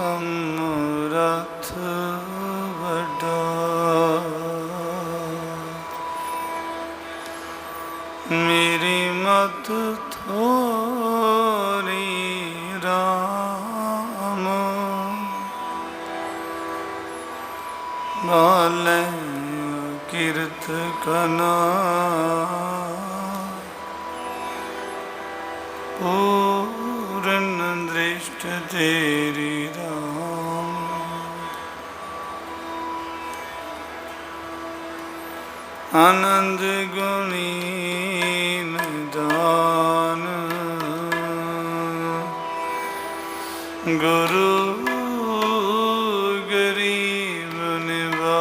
ਸਮਰੱਥ ਵੱਡਾ, ਮੇਰੀ ਮਤ ਥੋਰੀ ਰਾਮ, ਬਾਲੇ ਕਿਰਤ ਕਨਾ, ਪੂਰਨ ਦ੍ਰਿਸ਼ਟ ਤੇਰੀ ਰਾਮ। ਆਨੰਦ ਗੁਣੀ ਨਿਦਾਨ, ਗੁਰੂ ਗਰੀਬ ਨਿਵਾਜ,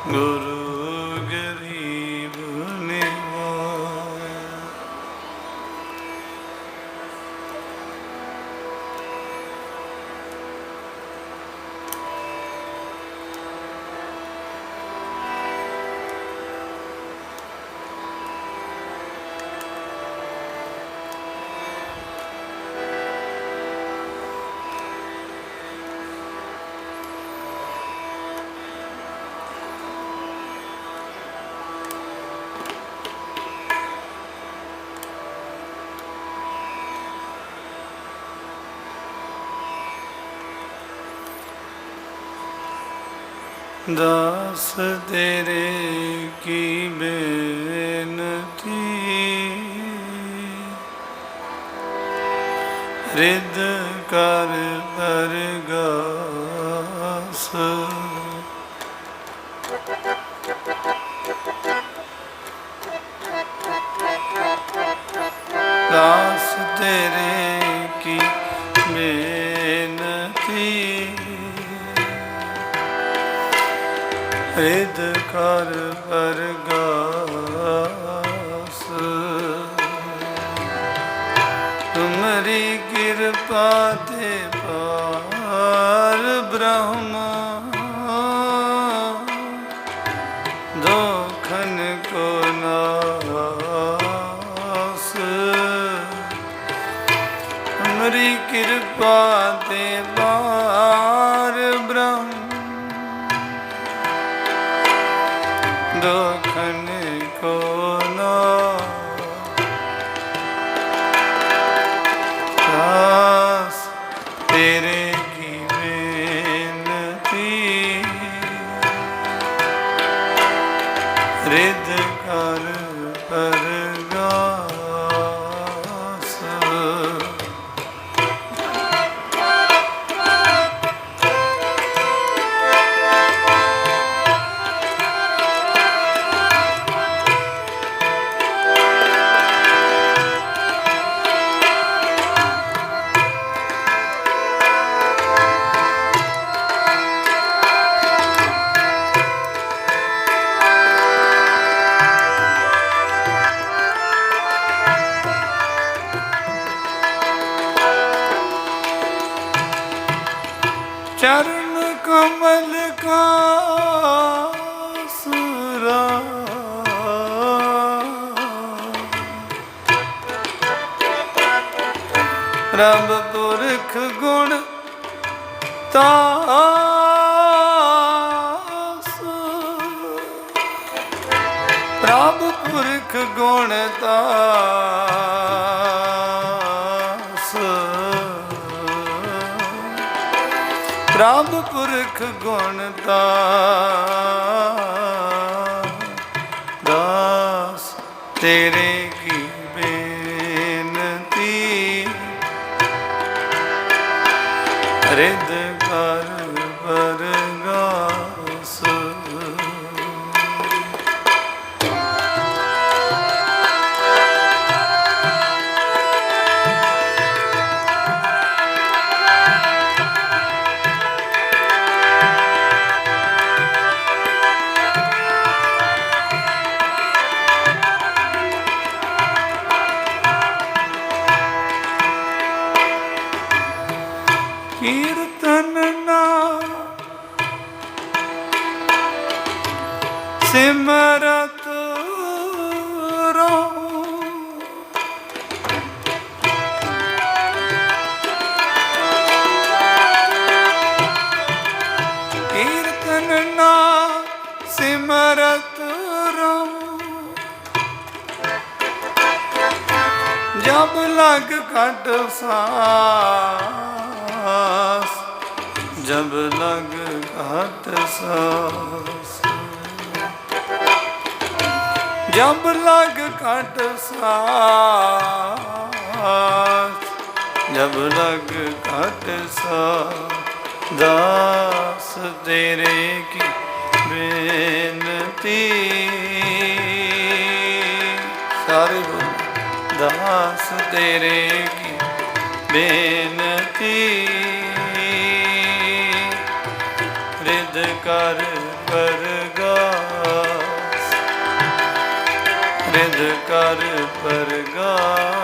ਗੁਰੂ ਗਰੀਬ ਨਿਵਾਜ। ਦਾਸ ਤੇਰੇ ਕੀ ਬੇਨਤੀ, ਰਿਦ ਕਰ ਪਰਗਾਸ, ਦਾਸ ਤੇਰੇ ਕੀ ਬੇਨਤੀ, ਰਿਦ ਕਰ ਪਰਗਾਸ। ਤੁਮਰੀ ਕਿਰਪਾ ਤੇ ਪਾਰ ਬ੍ਰਹਮ, ਦੋਖਨ ਕੋ ਨਾਸ। ਤੁਮਰੀ ਕਿਰਪਾ ਤੇ ਪਾਰ ਬ੍ਰਹਮ, ਦੋਖਨ ਕੋ ਨਾਸ। ਤੇਰੇ ਕੀ ਬੇਨਤੀ, ਰਿਦ ਕਰ ਪਰਗਾਸ। चरण कमल का सुरा, रब पुरख गुण तास, रब पुरख गुण तास, प्रभ पुरख गुण दास। तेरे की बेनती, रिद कर परगास। कीर्तन ना सिमरत रहो, लग घट सांस, जब लग घट सांस, जब लग घट सांस, जब लग घट सांस। दास तेरे की बेनती, सारे बोल, दास तेरे की बेनती, रिद कर परगास, रिद कर परगास।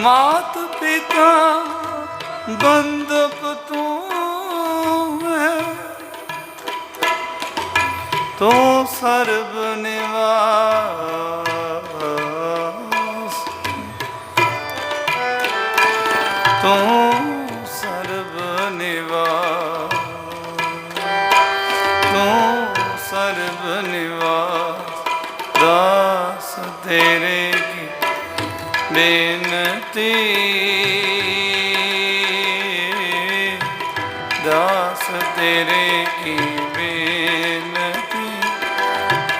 मात पिता बंदप तू है, तो सर्व निवास, तो सर्व निवास, तो सर्व निवास। दास तेरे की बेनती, दास तेरे की बेनती,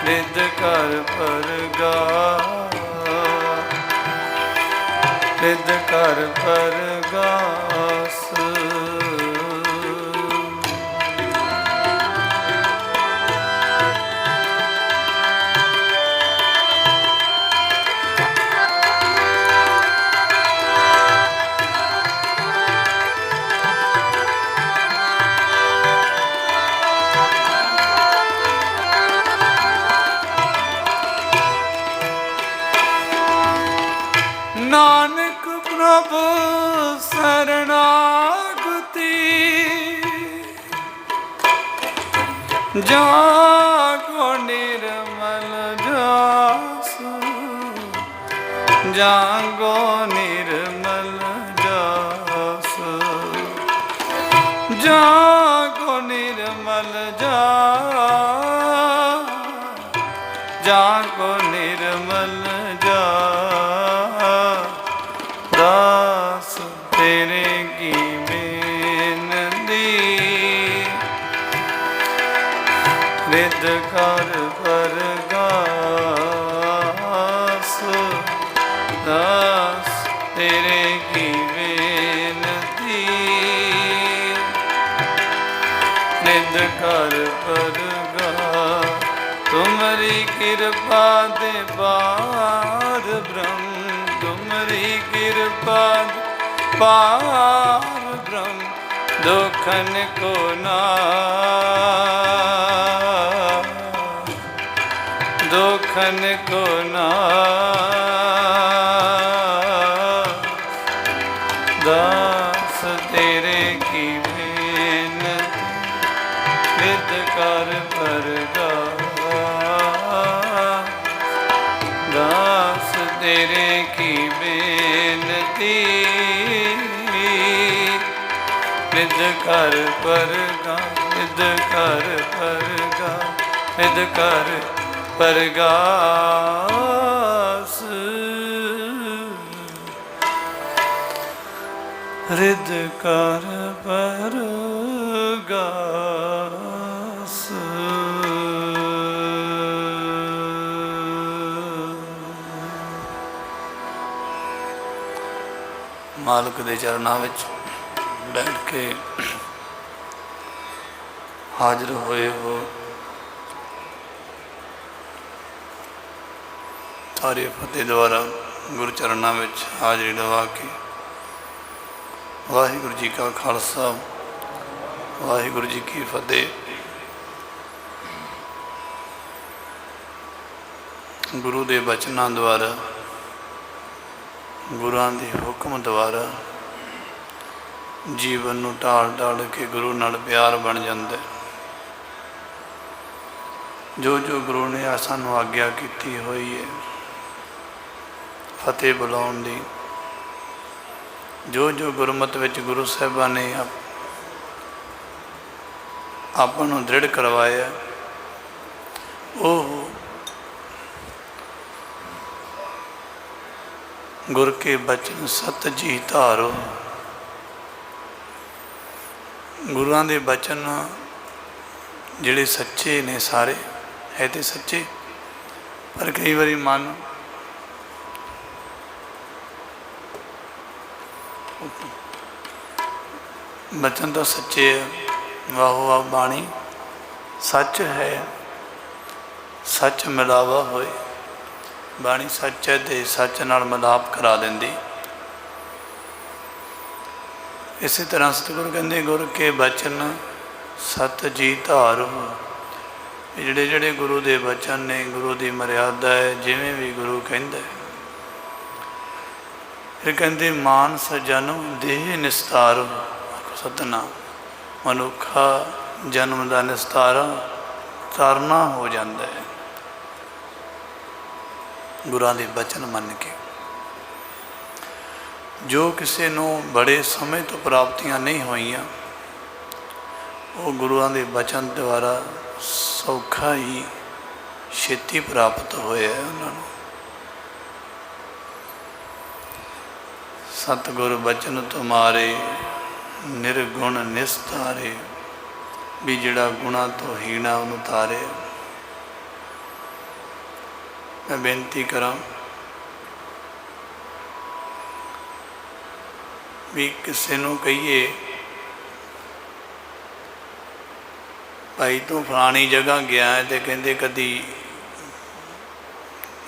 रिद कर परगास, रिद कर परगास। नानक प्रभु शरणागति, जागो निर्मल जास, जागो निर्मल जास, जागो निर्मल जास, जागो निर्मल जास। दास तेरे की बेनती, रिद कर परगास। दास तेरे की बेनती, रिद कर परगास। तुम्हारी कृपा दे पार ब्रह्म, तुम्हारी कृपा पार ब्रह्म, दुखन को नाश, दुखन को नाश। दास तेरे की बेनती, रिद कर परगास। दास तेरे की बेनती, रिद कर परगास, रिद कर परगास, रिद कर परगास, रिद कर परगास। मालिक दे चरनां विच बैठ के हाजिर होए हो सारे फतेह द्वारा गुरु चरनां विच हाजिरी लवा के वाहिगुरु जी का खालसा वाहिगुरु जी की फतेह। गुरु के बचनों द्वारा गुरुआं के हुक्म द्वारा ਜੀਵਨ ਨੂੰ ਢਾਲ ਢਾਲ ਕੇ ਗੁਰੂ ਨਾਲ ਪਿਆਰ ਬਣ ਜਾਂਦਾ। ਜੋ ਜੋ ਗੁਰੂ ਨੇ ਸਾਨੂੰ ਆਗਿਆ ਕੀਤੀ ਹੋਈ ਹੈ ਫਤਿਹ ਬੁਲਾਉਣ ਦੀ, ਜੋ ਜੋ ਗੁਰਮਤਿ ਵਿੱਚ ਗੁਰੂ ਸਾਹਿਬਾਂ ਨੇ ਆਪਾਂ ਨੂੰ ਦ੍ਰਿੜ ਕਰਵਾਇਆ, ਉਹ ਗੁਰ ਕੇ ਬਚਨ ਸਤ ਜੀ ਧਾਰੋ। ਗੁਰੂਆਂ ਦੇ ਬਚਨ ਜਿਹੜੇ ਸੱਚੇ ਨੇ, ਸਾਰੇ ਹੈ ਤੇ ਸੱਚੇ, ਪਰ ਕਈ ਵਾਰੀ ਮਨ ਬਚਨ ਤਾਂ ਸੱਚੇ ਹੈ, ਵਾਹੋ ਵਾਹ ਬਾਣੀ ਸੱਚ ਹੈ, ਸੱਚ ਮਿਲਾਵਾ ਹੋਏ। ਬਾਣੀ ਸੱਚ ਹੈ ਤੇ ਸੱਚ ਨਾਲ ਮਿਲਾਪ ਕਰਾ ਦਿੰਦੀ। ਇਸੇ ਤਰ੍ਹਾਂ ਸਤਿਗੁਰੂ ਕਹਿੰਦੇ ਗੁਰ ਕੇ ਬਚਨ ਸਤ ਜੀ ਧਾਰੋ। ਇਹ ਜਿਹੜੇ ਜਿਹੜੇ ਗੁਰੂ ਦੇ ਬਚਨ ਨੇ, ਗੁਰੂ ਦੀ ਮਰਿਆਦਾ ਹੈ, ਜਿਵੇਂ ਵੀ ਗੁਰੂ ਕਹਿੰਦਾ। ਫਿਰ ਕਹਿੰਦੇ ਮਾਨਸ ਜਨਮ ਦੇਹ ਨਿਸਤਾਰੋ। ਸਤਨਾਮ, ਮਨੁੱਖਾ ਜਨਮ ਦਾ ਨਿਸਤਾਰਾ ਤਾਰਨਾ ਹੋ ਜਾਂਦਾ ਹੈ ਗੁਰਾਂ ਦੇ ਬਚਨ ਮੰਨ ਕੇ। ਜੋ ਕਿਸੇ ਨੂੰ ਬੜੇ ਸਮੇਂ ਤੋਂ ਪ੍ਰਾਪਤੀਆਂ ਨਹੀਂ ਹੋਈਆਂ, ਉਹ ਗੁਰੂਆਂ ਦੇ ਬਚਨ ਦੁਆਰਾ ਸੌਖਾ ਹੀ ਛੇਤੀ ਪ੍ਰਾਪਤ ਹੋਇਆ ਉਹਨਾਂ ਨੂੰ। ਸਤਿਗੁਰ ਬਚਨ ਤੁਮਾਰੇ ਨਿਰਗੁਣ ਨਿਸਤਾਰੇ। ਵੀ ਜਿਹੜਾ ਗੁਣਾਂ ਤੋਂ ਹੀਣਾ ਉਹਨੂੰ ਤਾਰੇ। ਮੈਂ ਬੇਨਤੀ ਕਰਾਂ ਵੀ ਕਿਸੇ ਨੂੰ ਕਹੀਏ ਭਾਈ ਤੂੰ ਫਲਾਣੀ ਜਗ੍ਹਾ ਗਿਆ ਹੈ, ਤੇ ਕਹਿੰਦੇ ਕਦੀ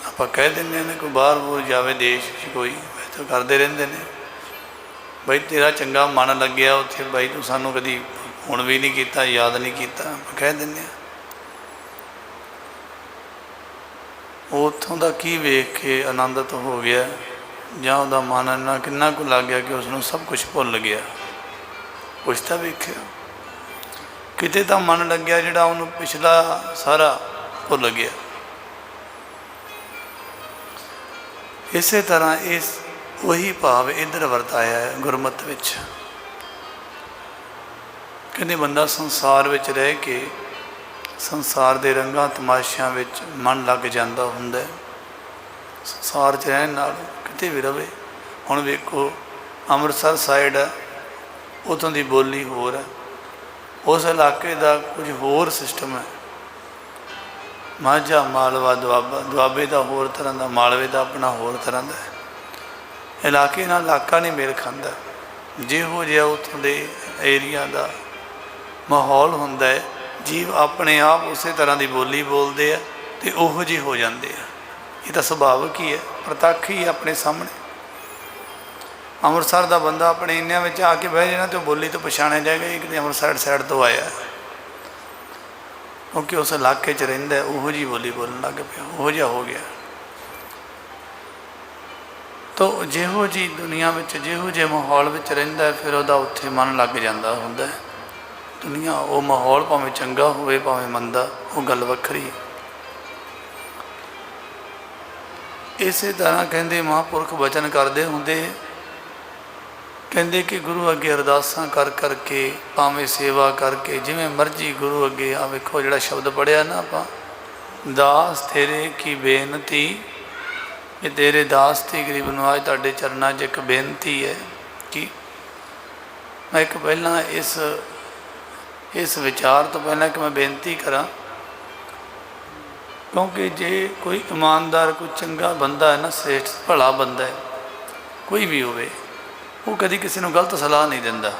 ਆਪਾਂ ਕਹਿ ਦਿੰਦੇ ਨੇ ਕੋਈ ਬਾਹਰ ਬੂਰ ਜਾਵੇ ਦੇਸ਼ 'ਚ, ਕੋਈ ਵੈਸੇ ਕਰਦੇ ਰਹਿੰਦੇ ਨੇ, ਬਈ ਤੇਰਾ ਚੰਗਾ ਮਨ ਲੱਗਿਆ ਉੱਥੇ, ਬਾਈ ਤੂੰ ਸਾਨੂੰ ਕਦੀ ਹੁਣ ਵੀ ਨਹੀਂ ਕੀਤਾ, ਯਾਦ ਨਹੀਂ ਕੀਤਾ, ਆਪਾਂ ਕਹਿ ਦਿੰਦੇ ਹਾਂ। ਉੱਥੋਂ ਦਾ ਕੀ ਵੇਖ ਕੇ ਆਨੰਦਿਤ ਹੋ ਗਿਆ, ਜਾਂ ਉਹਦਾ ਮਨ ਇੰਨਾ ਕਿੰਨਾ ਕੁ ਲੱਗ ਗਿਆ ਕਿ ਉਸਨੂੰ ਸਭ ਕੁਛ ਭੁੱਲ ਗਿਆ। ਕੁਛ ਤਾਂ ਵੇਖਿਆ, ਕਿਤੇ ਤਾਂ ਮਨ ਲੱਗਿਆ ਜਿਹੜਾ ਉਹਨੂੰ ਪਿਛਲਾ ਸਾਰਾ ਭੁੱਲ ਗਿਆ। ਇਸੇ ਤਰ੍ਹਾਂ ਇਸ ਉਹੀ ਭਾਵ ਇੱਧਰ ਵਰਤਾਇਆ ਹੈ ਗੁਰਮਤਿ ਵਿੱਚ। ਕਹਿੰਦੇ ਬੰਦਾ ਸੰਸਾਰ ਵਿੱਚ ਰਹਿ ਕੇ ਸੰਸਾਰ ਦੇ ਰੰਗਾਂ ਤਮਾਸ਼ਿਆਂ ਵਿੱਚ ਮਨ ਲੱਗ ਜਾਂਦਾ ਹੁੰਦਾ। ਸੰਸਾਰ 'ਚ ਰਹਿਣ ਨਾਲ ਕਿਤੇ ਵੀ ਰਵੇ। ਹੁਣ ਵੇਖੋ ਅੰਮ੍ਰਿਤਸਰ ਸਾਈਡ ਹੈ, ਉੱਥੋਂ ਦੀ ਬੋਲੀ ਹੋਰ ਹੈ, ਉਸ ਇਲਾਕੇ ਦਾ ਕੁਝ ਹੋਰ ਸਿਸਟਮ ਹੈ। ਮਾਝਾ, ਮਾਲਵਾ, ਦੁਆਬਾ, ਦੁਆਬੇ ਦਾ ਹੋਰ ਤਰ੍ਹਾਂ ਦਾ, ਮਾਲਵੇ ਦਾ ਆਪਣਾ ਹੋਰ ਤਰ੍ਹਾਂ ਦਾ। ਇਲਾਕੇ ਨਾਲ ਇਲਾਕਾ ਨਹੀਂ ਮੇਲ ਖਾਂਦਾ। ਜਿਹੋ ਜਿਹਾ ਉੱਥੋਂ ਦੇ ਏਰੀਆ ਦਾ ਮਾਹੌਲ ਹੁੰਦਾ ਹੈ, ਜੀਵ ਆਪਣੇ ਆਪ ਉਸੇ ਤਰ੍ਹਾਂ ਦੀ ਬੋਲੀ ਬੋਲਦੇ ਆ ਅਤੇ ਉਹੋ ਜਿਹੇ ਹੋ ਜਾਂਦੇ ਆ। ਇਹ ਤਾਂ ਸੁਭਾਵਿਕ ਹੀ ਹੈ, ਪ੍ਰਤੱਖ ਹੀ ਆਪਣੇ ਸਾਹਮਣੇ। ਅੰਮ੍ਰਿਤਸਰ ਦਾ ਬੰਦਾ ਆਪਣੇ ਇੰਨਿਆਂ ਵਿੱਚ ਆ ਕੇ ਬਹਿ ਜਾਣਾ ਅਤੇ ਉਹ ਬੋਲੀ ਤੋਂ ਪਛਾਣਿਆ ਜਾਏਗਾ ਇਹ ਕਿਤੇ ਅੰਮ੍ਰਿਤਸਰ ਸਾਈਡ ਤੋਂ ਆਇਆ, ਕਿਉਂਕਿ ਉਸ ਇਲਾਕੇ 'ਚ ਰਹਿੰਦਾ, ਉਹੋ ਜਿਹੀ ਬੋਲੀ ਬੋਲਣ ਲੱਗ ਪਿਆ, ਉਹੋ ਜਿਹਾ ਹੋ ਗਿਆ। ਤਾਂ ਜਿਹੋ ਜਿਹੀ ਦੁਨੀਆ ਵਿੱਚ, ਜਿਹੋ ਜਿਹੇ ਮਾਹੌਲ ਵਿੱਚ ਰਹਿੰਦਾ, ਫਿਰ ਉਹਦਾ ਉੱਥੇ ਮਨ ਲੱਗ ਜਾਂਦਾ ਹੁੰਦਾ। ਦੁਨੀਆ ਉਹ ਮਾਹੌਲ ਭਾਵੇਂ ਚੰਗਾ ਹੋਵੇ ਭਾਵੇਂ ਮੰਦਾ, ਉਹ ਗੱਲ ਵੱਖਰੀ। ਇਸੇ ਤਰ੍ਹਾਂ ਕਹਿੰਦੇ ਮਹਾਂਪੁਰਖ ਬਚਨ ਕਰਦੇ ਹੁੰਦੇ, ਕਹਿੰਦੇ ਕਿ ਗੁਰੂ ਅੱਗੇ ਅਰਦਾਸਾਂ ਕਰ ਕਰਕੇ, ਭਾਵੇਂ ਸੇਵਾ ਕਰਕੇ, ਜਿਵੇਂ ਮਰਜ਼ੀ ਗੁਰੂ ਅੱਗੇ। ਆ ਵੇਖੋ ਜਿਹੜਾ ਸ਼ਬਦ ਪੜ੍ਹਿਆ ਨਾ ਆਪਾਂ, ਦਾਸ ਤੇਰੇ ਕੀ ਬੇਨਤੀ, ਇਹ ਤੇਰੇ ਦਾਸ ਤੇ ਗਰੀਬ ਨਵਾਜ ਤੁਹਾਡੇ ਚਰਨਾਂ 'ਚ ਇੱਕ ਬੇਨਤੀ ਹੈ। ਕਿ ਮੈਂ ਇੱਕ ਪਹਿਲਾਂ ਇਸ ਵਿਚਾਰ ਤੋਂ ਪਹਿਲਾਂ ਕਿ ਮੈਂ ਬੇਨਤੀ ਕਰਾਂ, ਕਿਉਂਕਿ ਜੇ ਕੋਈ ਇਮਾਨਦਾਰ, ਕੋਈ ਚੰਗਾ ਬੰਦਾ ਹੈ ਨਾ, ਸ੍ਰੇਸ਼ਟ ਭਲਾ ਬੰਦਾ ਹੈ, ਕੋਈ ਵੀ ਹੋਵੇ, ਉਹ ਕਦੀ ਕਿਸੇ ਨੂੰ ਗਲਤ ਸਲਾਹ ਨਹੀਂ ਦਿੰਦਾ।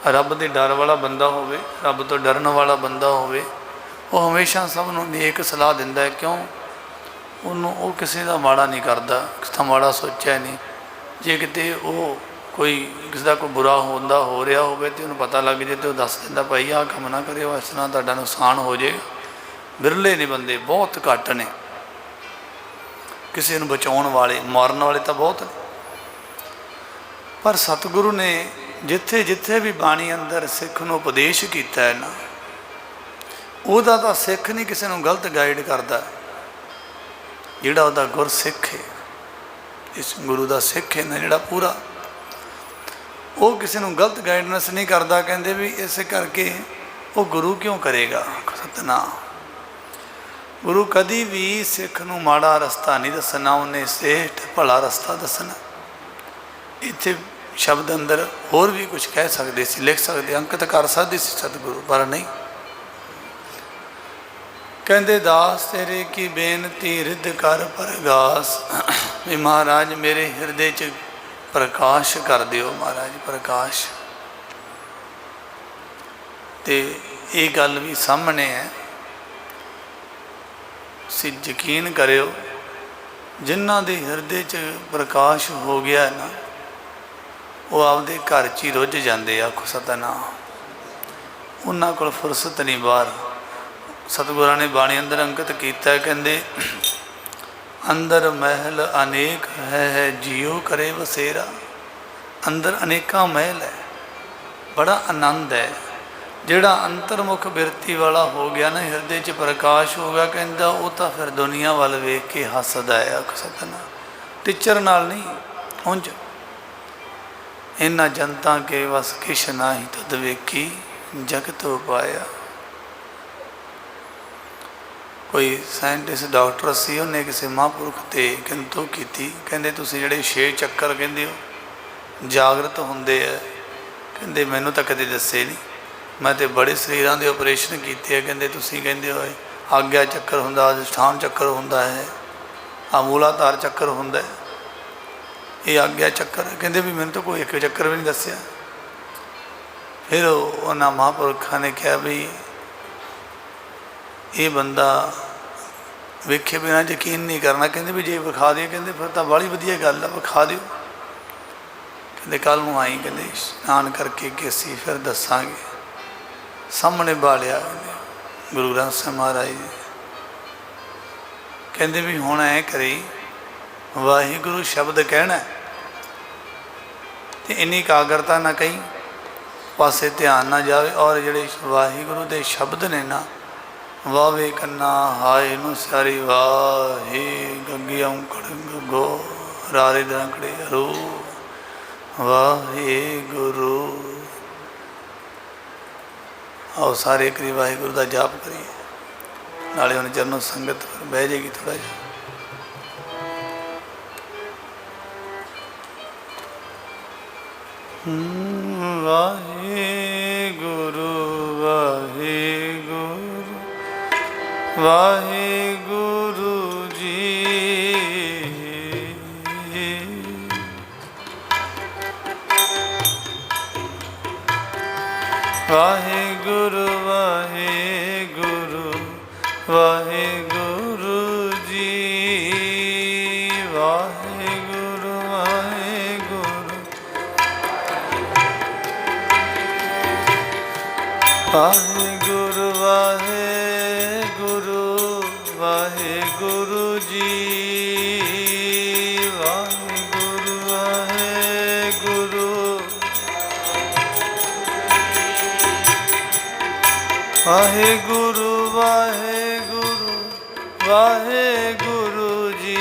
ਰੱਬ ਦੇ ਡਰ ਵਾਲਾ ਬੰਦਾ ਹੋਵੇ, ਰੱਬ ਤੋਂ ਡਰਨ ਵਾਲਾ ਬੰਦਾ ਹੋਵੇ, ਉਹ ਹਮੇਸ਼ਾ ਸਭ ਨੂੰ ਨੇਕ ਸਲਾਹ ਦਿੰਦਾ ਹੈ। ਕਿਉਂ? ਉਹ ਕਿਸੇ ਦਾ ਮਾੜਾ ਨਹੀਂ ਕਰਦਾ, ਕਿਸੇ ਦਾ ਮਾੜਾ ਸੋਚਿਆ ਨਹੀਂ। ਜੇ ਕਿਤੇ ਉਹ ਕੋਈ ਕਿਸੇ ਦਾ ਕੋਈ ਬੁਰਾ ਹੋ ਰਿਹਾ ਹੋਵੇ ਅਤੇ ਉਹਨੂੰ ਪਤਾ ਲੱਗ ਜਾਏ, ਤਾਂ ਉਹ ਦੱਸ ਦਿੰਦਾ, ਭਾਈ ਆਹ ਕੰਮ ਨਾ ਕਰਿਓ, ਇਸ ਤਰ੍ਹਾਂ ਤੁਹਾਡਾ ਨੁਕਸਾਨ ਹੋ ਜਾਏਗਾ। ਬਿਰਲੇ ਨੇ ਬੰਦੇ, ਬਹੁਤ ਘੱਟ ਨੇ ਕਿਸੇ ਨੂੰ ਬਚਾਉਣ ਵਾਲੇ। ਮਾਰਨ ਵਾਲੇ ਤਾਂ ਬਹੁਤ ਨੇ। पर सतगुरु ने जिथे जिथे भी बाणी अंदर सिख नूं उपदेश किया है ना, ਉਹਦਾ ਤਾਂ सिख नहीं किसी ਨੂੰ गलत गाइड करता। ਜਿਹੜਾ ਉਹਦਾ गुरसिख है, इस गुरु का सिख है ना ਜਿਹੜਾ पूरा, ਉਹ किसी ਨੂੰ गलत गाइडेंस नहीं करता। कहते भी इस करके वो गुरु क्यों करेगा। सतनाम, गुरु कभी भी सिख नूं माड़ा रस्ता नहीं दसना, उन्हें सेठ भला रस्ता दसना। इत्थे शब्द अंदर होर भी कुछ कह सकते सी, लिख सकते, अंकित कर सकते सी सतगुरु, पर नहीं। कहते दास तेरे की बेनती रिद कर परगास, भी महाराज मेरे हिरदे च प्रकाश कर दिओ, महाराज प्रकाश। तो ये गल भी सामने है, तुसीं यकीन करियो जिन्हां दे हिरदे च प्रकाश हो गया है ना, वो आपदे घर च ही रुझ जाते। आखो सतनाम, उन्हां कोल फुरसत नहीं बाहर। सतगुरां ने बाणी अंदर अंकित किया, कहते अंदर महल अनेक है जियो करे वसेरा। अंदर अनेका महल है, बड़ा आनंद है। जिहड़ा अंतरमुख बिरती वाला हो गया ना, हिरदे च प्रकाश हो गया, कहता वो तो फिर दुनिया वाल वेख के हसदा है। आख सतना टिचर नाल नहीं, उंज इन्हां जनता के वस किश नाही तद वेखी जगत पाया। कोई साइंटिस्ट डॉक्टर सी, उन्हें किसी महापुरख से किंतु की, कहते तुसीं जिहड़े 6 चक्कर कहते हो जागृत होंदे है, कहते मैनू तो कदे दसे नहीं, मैं तो बड़े शरीरों के ऑपरेशन किए। कहते तुसीं कहते हो आग्या चक्कर हुंदा, अधिष्ठान चक्कर हुंदा है, मूलाधार चक्कर हुंदा है, ये आग्या चक्कर। कहते भी मैंने तो कोई एक चक्कर भी नहीं दसिया। फिर उन्होंने महापुरखा ने कहा भी ये बंदा वेखे बिना यकीन नहीं करना। कहते भी जे विखा दिए, कहते फिर तो बड़ी वधिया गल है, विखा दिओ। कहते कल नूं आई, कहते स्नान करके गेसी फिर दसांगे। सामने बालिया गुरु ग्रंथ साहिब महाराज जी, कहते भी हुण ऐ करी वाहिगुरु शब्द कहना तो इन्नी एकाग्रता ना कहीं पासे ध्यान ना जाए। और जिहड़े वाहिगुरु दे शब्द ने ना, वावे कन्ना हाय नू सारी वाहे गंगे औंकड़ गो रारे दंकड़े रो वाहे गुरु। आओ सारे करी वाहिगुरु का जाप करिए, नाले उन्हें चरणों संगत बह जाएगी थोड़ा जिहा। वाहे गुरु वाहे गुरु वाहे गुरु जी। वाहे गुरु वाहे गुरु वाहे गुरु जी। वाहे गुरु वाहे गुरु वाहे गुरु वाहे गुरु वाहे गुरु जी। वाहे गुरु वाहे गुरु वाहे गुरु वाहे गुरु वाहे गुरु जी।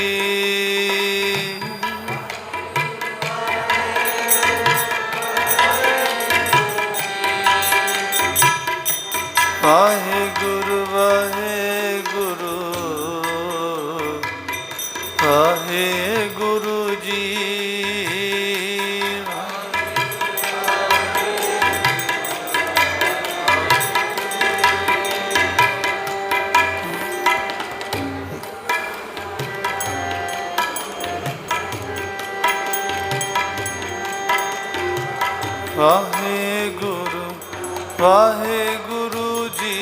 वाहे गुरु वाहे गुरु वाहे गुरु जी। वाहे गुरु वाहे गुरु जी।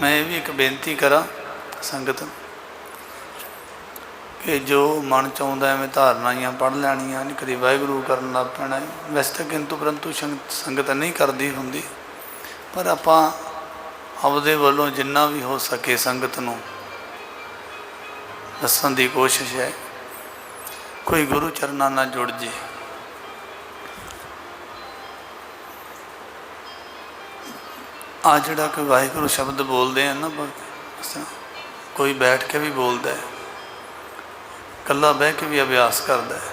मैं भी एक बेनती करा संगत कि जो मन चाहता है मैं धारनाइयाँ पढ़ लैनियाँ, नहीं कभी वाहिगुरू करन लग पैना। वैसे तो किंतु परंतु संगत नहीं करती होंगी, पर आपां आपदे वल्लों जिन्ना भी हो सके संगत नूं दस्सण दी कोशिश है। कोई गुरु चरना ना जुड़ जे। आ जिहड़ा कोई वाहिगुरू शब्द बोलते हैं ना, कोई बैठ के भी बोलता है, कला बह के भी अभ्यास करता है।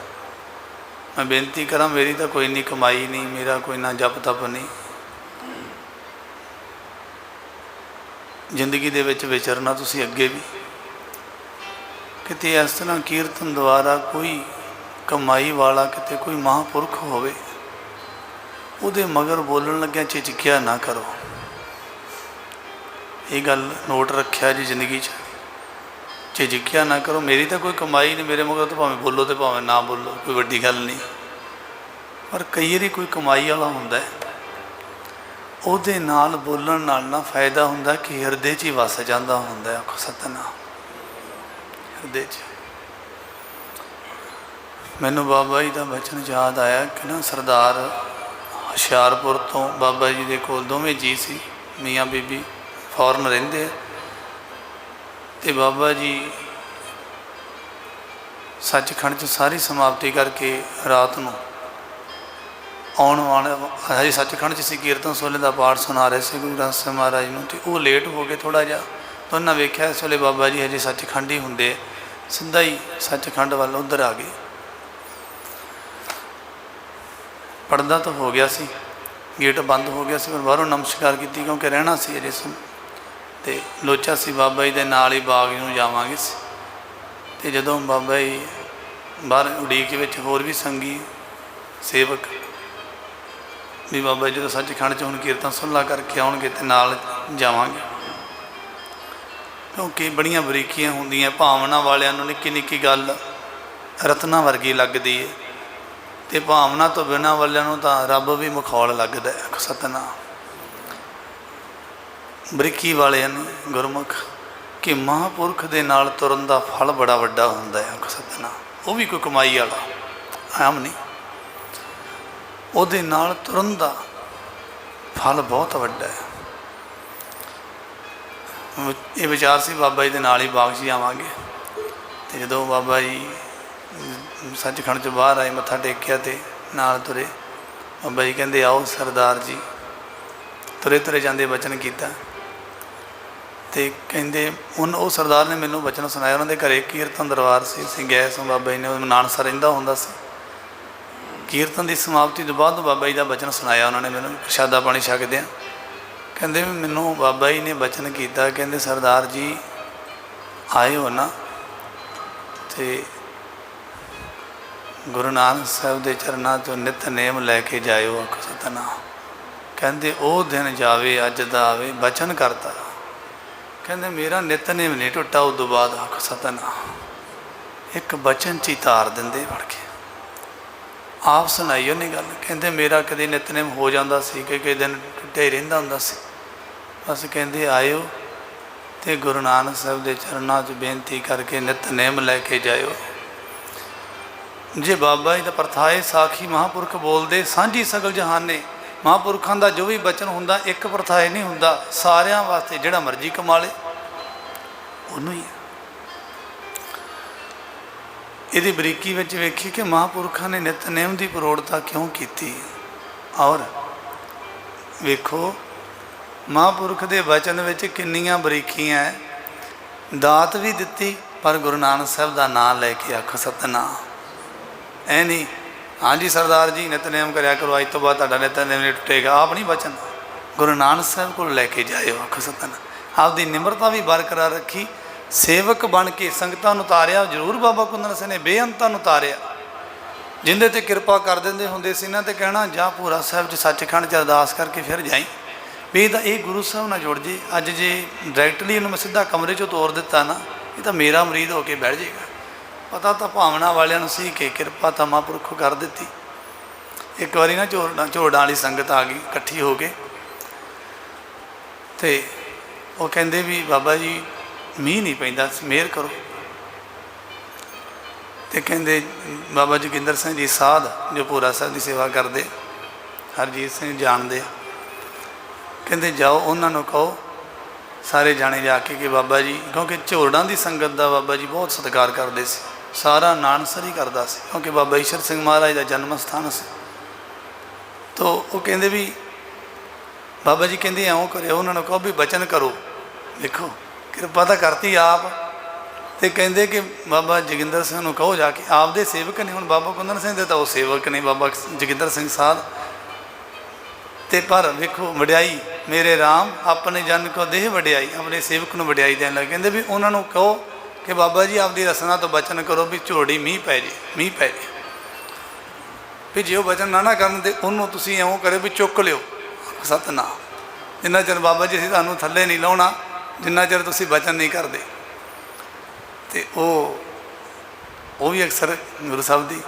मैं बेनती करा, मेरी तो कोई नहीं कमाई नहीं, मेरा कोई ना जप तप नहीं, जिंदगी दे विच विचरना तुसीं अगे भी किते इस तरह कीर्तन द्वारा कोई कमाई वाला किते कोई महापुरख होवे, उहदे मगर बोलण लग्या झिझकिया ना करो। ये गल नोट रखिया जी, जिंदगी झिझकिया ना करो। मेरी तो कोई कमाई नहीं, मेरे मगर तो भावें बोलो तो भावें ना बोलो, कोई वड्डी गल नहीं। पर कई बारी कोई कमाई वाला हुंदा है, ਉਹਦੇ ਨਾਲ बोलण नाल ना फायदा हुंदा कि हिरदे 'ਚ ही वस जांदा हुंदा है। सतनाम हिरदे 'ਚ। मैनू बाबा जी का बचन याद आया कि ना सरदार हुशियारपुर तो बाबा जी के कोल दोवें जी सी, मियाँ बीबी फॉरन रहिंदे ते बाबा जी सचखंड 'च सारी समाप्ति करके रात नूं आने वाले हजे सचखंड 'च सी, कीर्तन सोहले का पाठ सुना रहे थे गुरु ग्रंथ साहिब महाराज नूं, ते वो लेट हो गए थोड़ा जिहा। तो उन्हें वेख्या इस वेले बाबा जी हजे सचखंड ही हुंदे, सीधा ही सचखंड वाल उधर आ गए। पड़दा तो हो गया सी, गेट बंद हो गया सी, पर बाहरों नमस्कार की, क्योंकि रहना सी अजे सुन। तो लोचा सी बाबा जी के नाल ही बाग नूं जावांगे। तो जदों बाबा जी बाहर उड़ीक विच होर भी संगी सेवक भी बाबा जी जो सचखंड च हुण कीर्तन सुलह करके आउणगे ते नाल जावांगे, क्योंकि बड़ियां बरीकियां हुंदियां। भावना वालियां नूं निक्की निक्की गल रत्ना वर्गी लगदी है, ते भावना तो बिना वालियां नूं तां रब भी मखौल लगदा है। सतनाम बरीकी वाले ने गुरमुख कि महापुरख दे नाल तुरन दा फल बड़ा वड्डा हुंदा है। सतनाम वो भी कोई कमाई वाला आम नहीं, ਉਹਦੇ ਨਾਲ ਤੁਰਨ ਦਾ ਫਲ ਬਹੁਤ ਵੱਡਾ ਹੈ। ਇਹ ਵਿਚਾਰ ਸੀ ਬਾਬਾ ਜੀ ਦੇ ਨਾਲ ਹੀ ਬਾਗ 'ਚ ਜਾਵਾਂਗੇ। ਅਤੇ ਜਦੋਂ ਬਾਬਾ ਜੀ ਸੱਚਖੰਡ 'ਚੋਂ ਬਾਹਰ ਆਏ, ਮੱਥਾ ਟੇਕਿਆ ਅਤੇ ਨਾਲ ਤੁਰੇ। ਬਾਬਾ ਜੀ ਕਹਿੰਦੇ ਆਓ ਸਰਦਾਰ ਜੀ, ਤੁਰੇ ਤੁਰੇ ਜਾਂਦੇ ਬਚਨ ਕੀਤਾ। ਅਤੇ ਕਹਿੰਦੇ ਉਹ ਸਰਦਾਰ ਨੇ ਮੈਨੂੰ ਬਚਨ ਸੁਣਾਇਆ। ਉਹਨਾਂ ਦੇ ਘਰੇ ਕੀਰਤਨ ਦਰਬਾਰ ਸੀ, ਅਸੀਂ ਗਏ ਸਾਂ। ਬਾਬਾ ਜੀ ਨੇ ਨਾਨਸਾ ਰਹਿੰਦਾ ਹੁੰਦਾ ਸੀ। कीर्तन की समाप्ति तो बाद बाबा जी का बचन सुनाया उन्होंने मैंने प्रशादा पानी छकद्या। कहते मैनू बाबा जी ने बचन किया, कहते सरदार जी आए हो ना, तो गुरु नानक साहब के चरणों तो नितनेम लैके जाओ। आखो सतनाम। कहते वो दिन जावे अज दा आवे, बचन करता। कहते मेरा नितनेम नहीं टुटा उदों बाद। आखो सतनाम। एक बचन च ही तार देंदे फड़ के। आप सुनाई उन्हें गल। कहते मेरा कभी नितनेम हो जाता सी, कई दिन टुटिया ही रहिंदा हुंदा सी। बस कहते आयो तो गुरु नानक साहब के चरणों 'च बेनती करके नितनेम लैके जाओ। जे बाबा जी का प्रथाए साखी महापुरख बोलते सांझी सगल जहाने। महापुरखों का जो भी बचन हुंदा एक प्रथाए नहीं हुंदा, सारियां वास्ते जिहड़ा मर्जी कमा ले उन्होंने ही। ਇਹਦੀ ਬਰੀਕੀ ਵਿੱਚ ਵੇਖੀ कि महापुरखों ने नितनेम की प्रौढ़ता क्यों की। और वेखो महापुरख के वचन में किन्नियां बरीकियां है। दात भी दिती पर गुरु नानक साहब का नाम लैके आखो सतनाम। ऐ नहीं हाँ जी सरदार जी नितनेम कराया करो, अज तो बाद तुहाडा नितनेम नहीं टुटेगा। आप नहीं बचन गुरु नानक साहब को लैके जाओ। आखो सतनाम। आपकी निमरता भी बरकरार रखी। सेवक बन के संगतां नूं तारिया जरूर। बाबा कुंदन सिंह ने बेअंतां नूं तारिया। जिंदे ते कृपा कर देंदे हुंदे सी ना, ते कहना जा भूरा साहिब च सचखंड च अरदास करके फिर जाई भी ये गुरु साहब नाल जुड़ जे। अज जे डायरैक्टली इन्हूं मैं सीधा कमरे चों तोड़ दिता ना, ये तो मेरा मरीद होके बैठ जाएगा। पता तो भावना वालियां नूं सी कि कृपा तो महापुरखों कर दी। एक बारी ना झोड़ां वाली संगत आ गई इकट्ठी हो के, तो वो कहंदे भी बाबा जी मीह नहीं पैंदा, मेहर करो। तो कहते बाबा जोगिंदर सिंह जी साध जो भूरा साहब की सेवा करते, हरजीत सिंह जानते, कहते जाओ उन्होंने कहो सारे जाने जाके कि बाबा जी, क्योंकि झोरडां की संगत का बाबा जी बहुत सत्कार करते सी। ਸਾਰਾ ਨਾਨਸਰ ਹੀ ਕਰਦਾ ਸੀ, क्योंकि बाबा ईश्वर सिंह महाराज का जन्म स्थान से। तो वो कहते भी बाबा जी कहते इउं करो, उन्होंने कहो भी बचन करो। देखो कृपा तो करती आप, तो कहते कि बाबा जोगिंदर सिंह नूं कहो जाके, आपदे सेवक ने, हुण बाबा कुंदन सिंह दे तो सेवक ने बाबा जोगिंदर सिंह साहब। तो पर वेखो वड्याई मेरे राम अपने जन को देह वड्याई, अपने सेवक नूं वड्याई देण लगे। कहते भी उन्होंने कहो कि बाबा जी आपकी रसना तो बचन करो भी झोड़ी मीह पै जे, मीह पै जे। भी जो बचन ना करन तो उन्होंने तुसीं इउं करो भी चुक लिओ सतनाम। जिन्ना चਿਰ बाबा जी असीं तुहानूं थल्ले नहीं लाउणा, जिन्ना चਿਰ तुसीं बचन नहीं करते। तो वो भी अक्सर गुरु साहब दी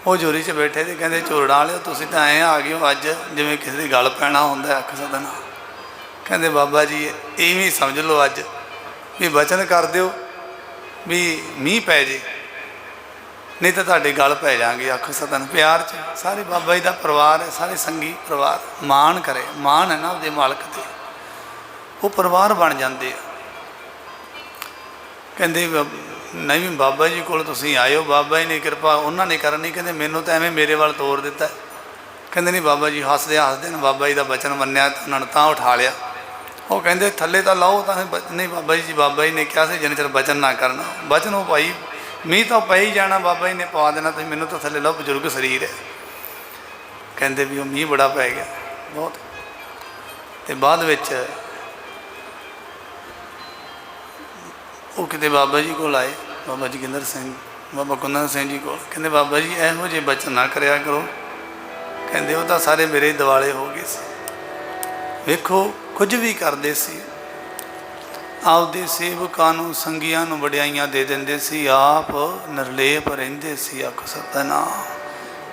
वो जोरी च बैठे थे, कहते झोड़ा लिओ तुसीं तां ऐ आ गए हो अज जिवें किसी दी गल पैना हुंदा है। आख सतनाम। कहते बाबा जी इवें समझ लो अज भी बचन कर दिओ भी मीह पै जे, नहीं तो तुहाडे गल पै जाएंगे। आखो सतन प्यार च सारे बाबा जी का परिवार है, सारे संगी परिवार मान करे, मान है ना उसके मालक ते, वो परिवार बन जाते हैं। कहते नहीं बाबा जी को तुसीं आए हो, बाबा जी ने कृपा उन्होंने करनी। कहते मैनू तो एवें मेरे वाल तोड़ दिता है। कहते नहीं बाबा जी हसदे हसदे बाबा जी का बचन मन्निया, उन्होंने तां उठा लिया। वो कहते थले तो लाओ, तो नहीं बाबा जी बाबा जी ने कहा से जिन्ने चਿਰ बचन ना करना, बचन वो भाई मीह तो पै ही जाना, बाबा जी ने पा देना, तो मैनू तो थले लो बजुर्ग शरीर है। कहते भी वो मीह बड़ा पै गया बहुत। तो बाद वो किते बाबा जी को आए, बाबा जोगिंदर सिंह बाबा कुंदन सिंह जी को। कहते बाबा जी ਇਹੋ ਜਿਹੇ बचन ना करिया करो। कहते वो तो सारे मेरे दिवाले हो गए सी। वेखो कुछ भी करते सी, आपदे सेवकां नूं संगियां नूं वड्याइयां दे दिंदे सी, आप निरलेप रहिंदे सी। आखो सतनाम।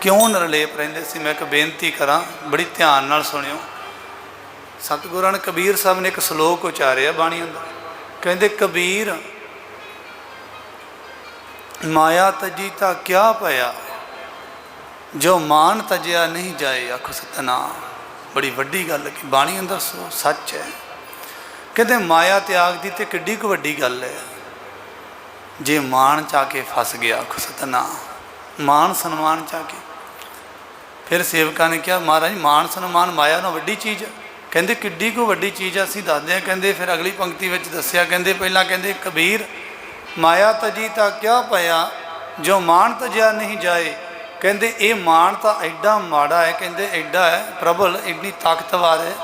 क्यों निरलेप रहिंदे सी? मैं एक बेनती करा, बड़ी ध्यान नाल सुनियो। सतगुरां ने कबीर साहब ने एक श्लोक उचारिया बाणी अंदर। कहते कबीर माया तजी ता क्या पाया, जो मान तजिया नहीं जाए। आखो सतनाम। बड़ी वड्डी गल की बाणी अंदर सच है। कहते माया त्याग दी ते किड्डी क वड्डी गल है, जे मान चा के फस गया। आखो सतनाम। मान सन्मान चा के। फिर सेवकां ने कहा महाराज मान सन्मान माया नालों वड्डी चीज़ है। कहते किड्डी को वड्डी चीज़ असीं दसदे हां। कहते फिर अगली पंक्ति में दस्सिया, कहते पहला कहते कबीर माया तजी ता क्या पाया, जो मान तजिया नहीं जाए। कहते ये मान तो एडा माड़ा है, कहते एडा है प्रबल, एडी ताकतवर है।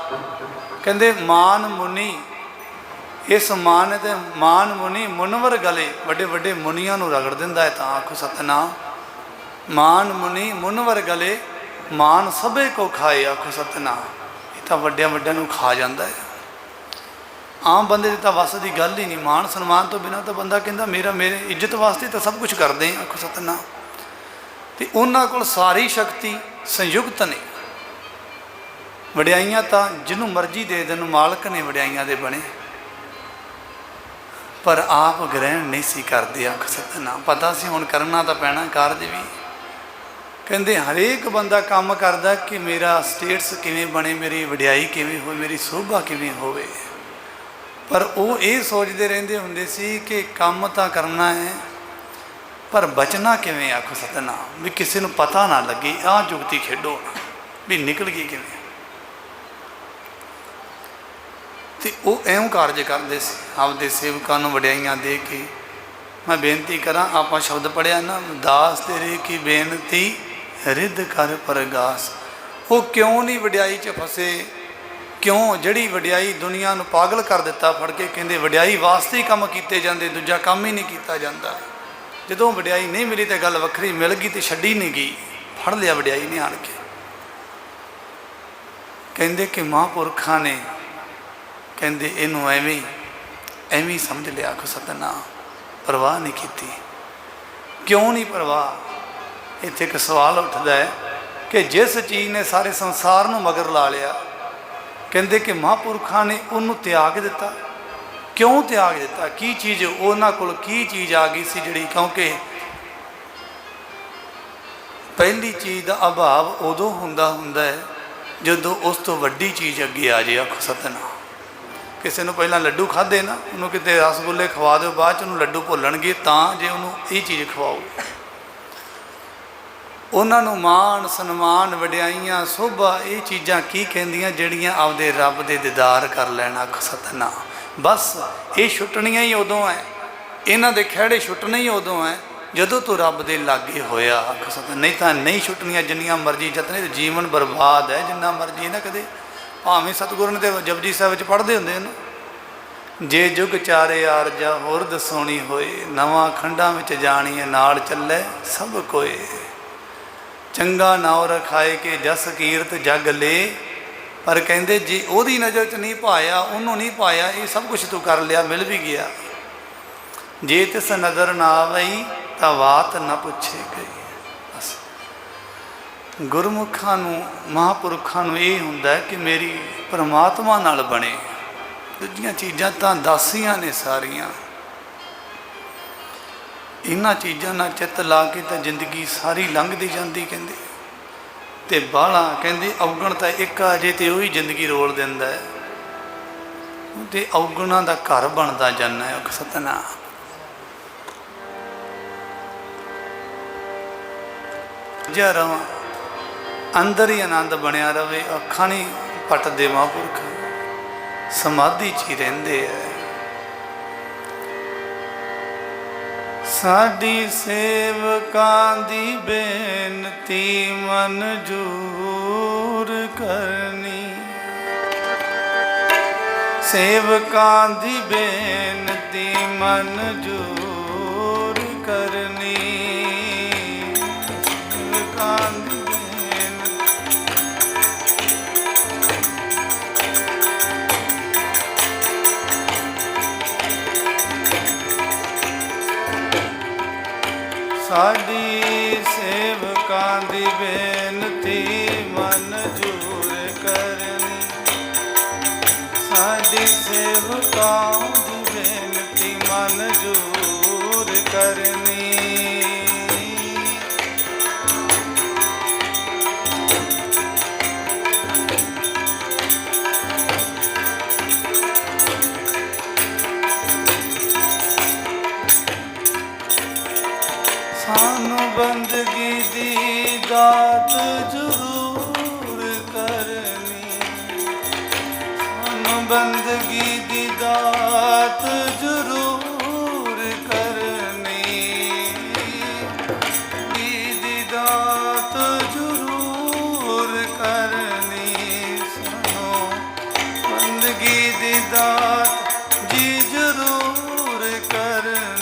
कहते मान मुनि इस मान है, मान मुनि मुनवर गले, बड़े बड़े मुनिया रगड़ दिंदा है। तां आखो सतनाम। मान मुनि मुनवर गले, मान सभे को खाए। आखो सतनाम। ये तो वड्डिया वड्डिया खा जाता है। आम बंदे की तो वस की गल ही नहीं। मान सन्मान तो बिना तो बंदा कहता मेरा मेरे इज्जत वास्ते तो सब कुछ करते हैं। आखो सतनाम। तो उन्होंने को सारी शक्ति संयुक्त ने। वड्याइयां तो जिन्हों मर्जी दे देन, मालक ने वड्याइयां दे बने, पर आप ग्रहण नहीं सी करते। आख सतनाम। पता सी हुण करना तो पैना कारज भी। कहते हरेक बंदा काम करदा कि मेरा स्टेटस किवें बने, मेरी वड्याई किवें हो, मेरी शोभा किवें होवे, पर वो ये सोचते रहंदे हुंदे सी कि काम तो करना है पर बचना किवें। आखो सतनाम। भी किसी को पता ना लगे, आ जुगती खेडो भी निकल गई किवें। तो वो इउं कारज करते सी आपदे सेवकां नूं वड्याइयां दे के। मैं बेनती करा, आप शब्द पढ़िया ना, दास तेरे की बेनती रिद कर परगास। वो क्यों नहीं वड्याई च फसे? क्यों जड़ी वड्याई दुनिया नूं पागल कर दिता फड़ के। कहंदे वड्याई वास्ते ही काम कीते जांदे, दूजा काम ही नहीं किया जाता। जदों वड्याई नहीं मिली तो गल वक्री, मिल गई तो छड्डी नहीं गई, फड़ लिया वड्याई ने आण के। कहंदे कि महापुरखा ने कहंदे इनू एवं समझ लिया। आखो सतनाम। परवाह नहीं की। क्यों नहीं परवाह? इत्थे एक सवाल उठता है कि जिस चीज़ ने सारे संसार नूं मगर ला लिया, कहंदे कि महापुरखा ने उन्होंने त्याग दिता। क्यों त्याग दिता? की चीज़ उन्हां कोल की चीज़ आ गई सी जिहड़ी? क्योंकि पहली चीज़ का अभाव उदों हुंदा है जदों उस तो वड्डी चीज़ अगे आ जाए। आखो सतनाम। ਕਿਸੇ ਨੂੰ ਪਹਿਲਾਂ ਲੱਡੂ ਖਾਧੇ ਨਾ, ਉਹਨੂੰ ਕਿਤੇ ਰਸਗੁੱਲੇ ਖਵਾ ਦਿਓ, ਬਾਅਦ 'ਚ ਉਹਨੂੰ ਲੱਡੂ ਭੁੱਲਣਗੇ, ਤਾਂ ਜੇ ਉਹਨੂੰ ਇਹ ਚੀਜ਼ ਖਵਾਓ। ਉਹਨਾਂ ਨੂੰ ਮਾਣ ਸਨਮਾਨ ਵਡਿਆਈਆਂ ਸੋਭਾ ਇਹ ਚੀਜ਼ਾਂ ਕੀ ਕਹਿੰਦੀਆਂ, ਜਿਹੜੀਆਂ ਆਪਦੇ ਰੱਬ ਦੇ ਦੀਦਾਰ ਕਰ ਲੈਣਾ। ਆਖ ਸਤਿਨਾਮ। ਬਸ ਇਹ ਛੁੱਟਣੀਆਂ ਹੀ ਉਦੋਂ ਹੈ, ਇਹਨਾਂ ਦੇ ਖਹਿੜੇ ਛੁੱਟਣੇ ਹੀ ਉਦੋਂ ਹੈ ਜਦੋਂ ਤੂੰ ਰੱਬ ਦੇ ਲਾਗੇ ਹੋਇਆ। ਆਖ ਸਤਿਨਾਮ। ਨਹੀਂ ਤਾਂ ਨਹੀਂ ਛੁੱਟਣੀਆਂ, ਜਿੰਨੀਆਂ ਮਰਜ਼ੀ ਜਤਨੇ, ਤੇ ਜੀਵਨ ਬਰਬਾਦ ਹੈ ਜਿੰਨਾ ਮਰਜ਼ੀ ਨਾ। ਕਦੇ ਭਾਵੇਂ ਸਤਿਗੁਰੂ ਨੇ ਤੇ ਜਪਜੀ ਸਾਹਿਬ ਵਿੱਚ ਪੜ੍ਹਦੇ ਹੁੰਦੇ ਨੇ, ਜੇ ਜੁਗ ਚਾਰੇ ਆਰਜਾ ਹੋਰ ਦਸੋਣੀ ਹੋਏ, ਨਵਾਂ ਖੰਡਾਂ ਵਿੱਚ ਜਾਣੀਏ ਨਾਲ ਚੱਲੇ ਸਭ ਕੋਏ, ਚੰਗਾ ਨਾਉ ਰਖਾਏ ਕੇ ਜਸ ਕੀਰਤ ਜਗ ਲੈ। ਪਰ ਕਹਿੰਦੇ ਜੇ ਉਹਦੀ ਨਜ਼ਰ 'ਚ ਨਹੀਂ ਪਾਇਆ, ਉਹਨੂੰ ਨਹੀਂ ਪਾਇਆ, ਇਹ ਸਭ ਕੁਛ ਤੂੰ ਕਰ ਲਿਆ, ਮਿਲ ਵੀ ਗਿਆ। ਜੇ ਤਿਸ ਨਜ਼ਰ ਨਾ ਆਵਈ ਤਾਂ ਬਾਤ ਨਾ ਪੁੱਛੇ ਗਈ। ਬਸ ਗੁਰਮੁਖਾਂ ਨੂੰ, ਮਹਾਂਪੁਰਖਾਂ ਨੂੰ ਇਹ ਹੁੰਦਾ ਕਿ ਮੇਰੀ ਪਰਮਾਤਮਾ ਨਾਲ ਬਣੇ। ਦੂਜੀਆਂ ਚੀਜ਼ਾਂ ਤਾਂ ਦਾਸੀਆਂ ਨੇ ਸਾਰੀਆਂ। ਇਹਨਾਂ ਚੀਜ਼ਾਂ ਨਾਲ ਚਿੱਤ ਲਾ ਕੇ ਤਾਂ ਜ਼ਿੰਦਗੀ ਸਾਰੀ ਲੰਘਦੀ ਜਾਂਦੀ ਕਹਿੰਦੇ। ਤੇ ਬਾਹਲਾ ਕਹਿੰਦੇ ਔਗਣ ਤਾਂ ਇੱਕ ਆ ਜੇ ਤੇ ਉਹੀ ਜ਼ਿੰਦਗੀ ਰੋਲ ਦਿੰਦਾ ਹੈ, ਤੇ ਔਗਣਾਂ ਦਾ ਘਰ ਬਣਦਾ ਜਾਂਦਾ ਹੈ। ਸਤਿਨਾਮ। ਜਿਹਾ ਰਵਾਂ, ਅੰਦਰ ਹੀ ਆਨੰਦ ਬਣਿਆ ਰਵੇ, ਅੱਖਾਂ ਨਹੀਂ ਪੱਟਦੇ ਮਹਾਂਪੁਰਖ, ਸਮਾਧੀ 'ਚ ਹੀ ਰਹਿੰਦੇ ਹੈ। ਸਾਡੀ ਸੇਵਕਾਂ ਦੀ ਬੇਨਤੀ ਮਨਜ਼ੂਰ ਕਰਨੀ, ਸੇਵਕਾਂ ਦੀ ਬੇਨਤੀ ਮਨਜ਼ੂਰ ਕਰਨੀ, ਸੇਵਕਾਂ ਦੀ ਸਾਡੀ ਸੇਵਕਾਂ ਦੀ ਬੇਨਤੀ ਮਨਜ਼ੂਰ ਕਰਨੀ, ਸਾਡੀ ਸੇਵਕਾਂ ਦੀ ਬੇਨਤੀ ਮਨਜ਼ੂਰ ਕਰਨੀ। ਸਾਨੂੰ ਬੰਦਗੀ ਦੀ ਦਾਤ ਜ਼ਰੂਰ ਕਰਨੀ, ਸਾਨੂੰ ਬੰਦਗੀ ਦੀ ਦਾਤ ਜ਼ਰੂਰ ਕਰਨੀ, ਦੀ ਦਾਤ ਜ਼ਰੂਰ ਕਰਨੀ, ਸਾਨੂੰ ਬੰਦਗੀ ਦੀ ਦਾਤ ਜੀ ਜ਼ਰੂਰ ਕਰਨੀ।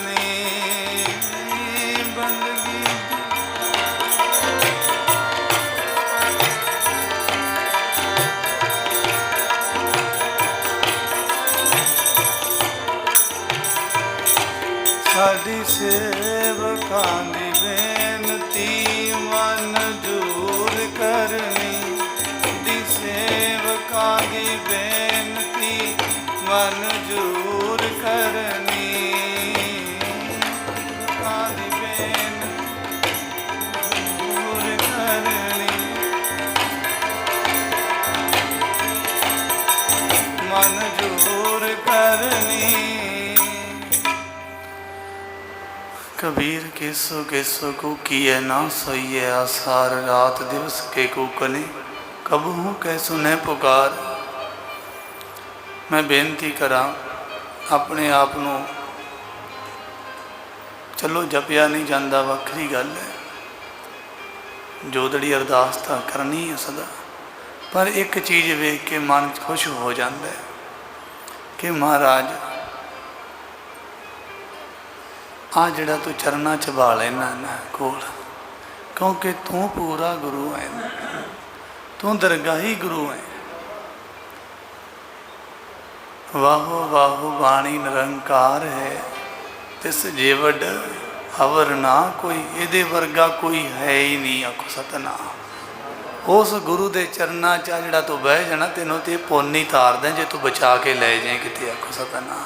ਸਾਡੀ ਸੇਵਕਾਂ ਦੀ ਬੇਨਤੀ ਮਨਜ਼ੂਰ ਕਰਨੀ, ਦੀ ਸੇਵਕਾਂ ਦੀ ਬੇਨਤੀ ਮਨਜ਼ੂਰ ਕਰਨੀ, ਸੇਵਕਾਂ ਦੀ ਬੇਨਤੀ ਮਨਜ਼ੂਰ ਕਰਨੀ, ਮਨਜ਼ੂਰ ਕਰਨੀ। कबीर केसो केसो को किए ना सोइए आसार, रात दिवस के कूकने कबहू कह सुने पुकार। मैं बेनती करा अपने आप ਨੂੰ, चलो जपिया नहीं जाता ਵੱਖਰੀ गल है, जोदड़ी अरदास तो करनी है सदा, पर एक चीज़ वेख के मन खुश हो जाता है कि महाराज आ जड़ा तू चरना च बा लेना ना कोल, क्योंकि तू पूरा गुरु है, तू दरगाही गुरु है। वाहो वाहो बाणी निरंकार है, तिस जेवड अवर ना कोई, इहदे वर्गा कोई है ही नहीं। आखो सतनाम। उस गुरु के चरणा च जड़ा तू बह जाना, तेनों ते पुन्न ही तार दें जे तू बचा के ले जाए किते। आखो सतनाम।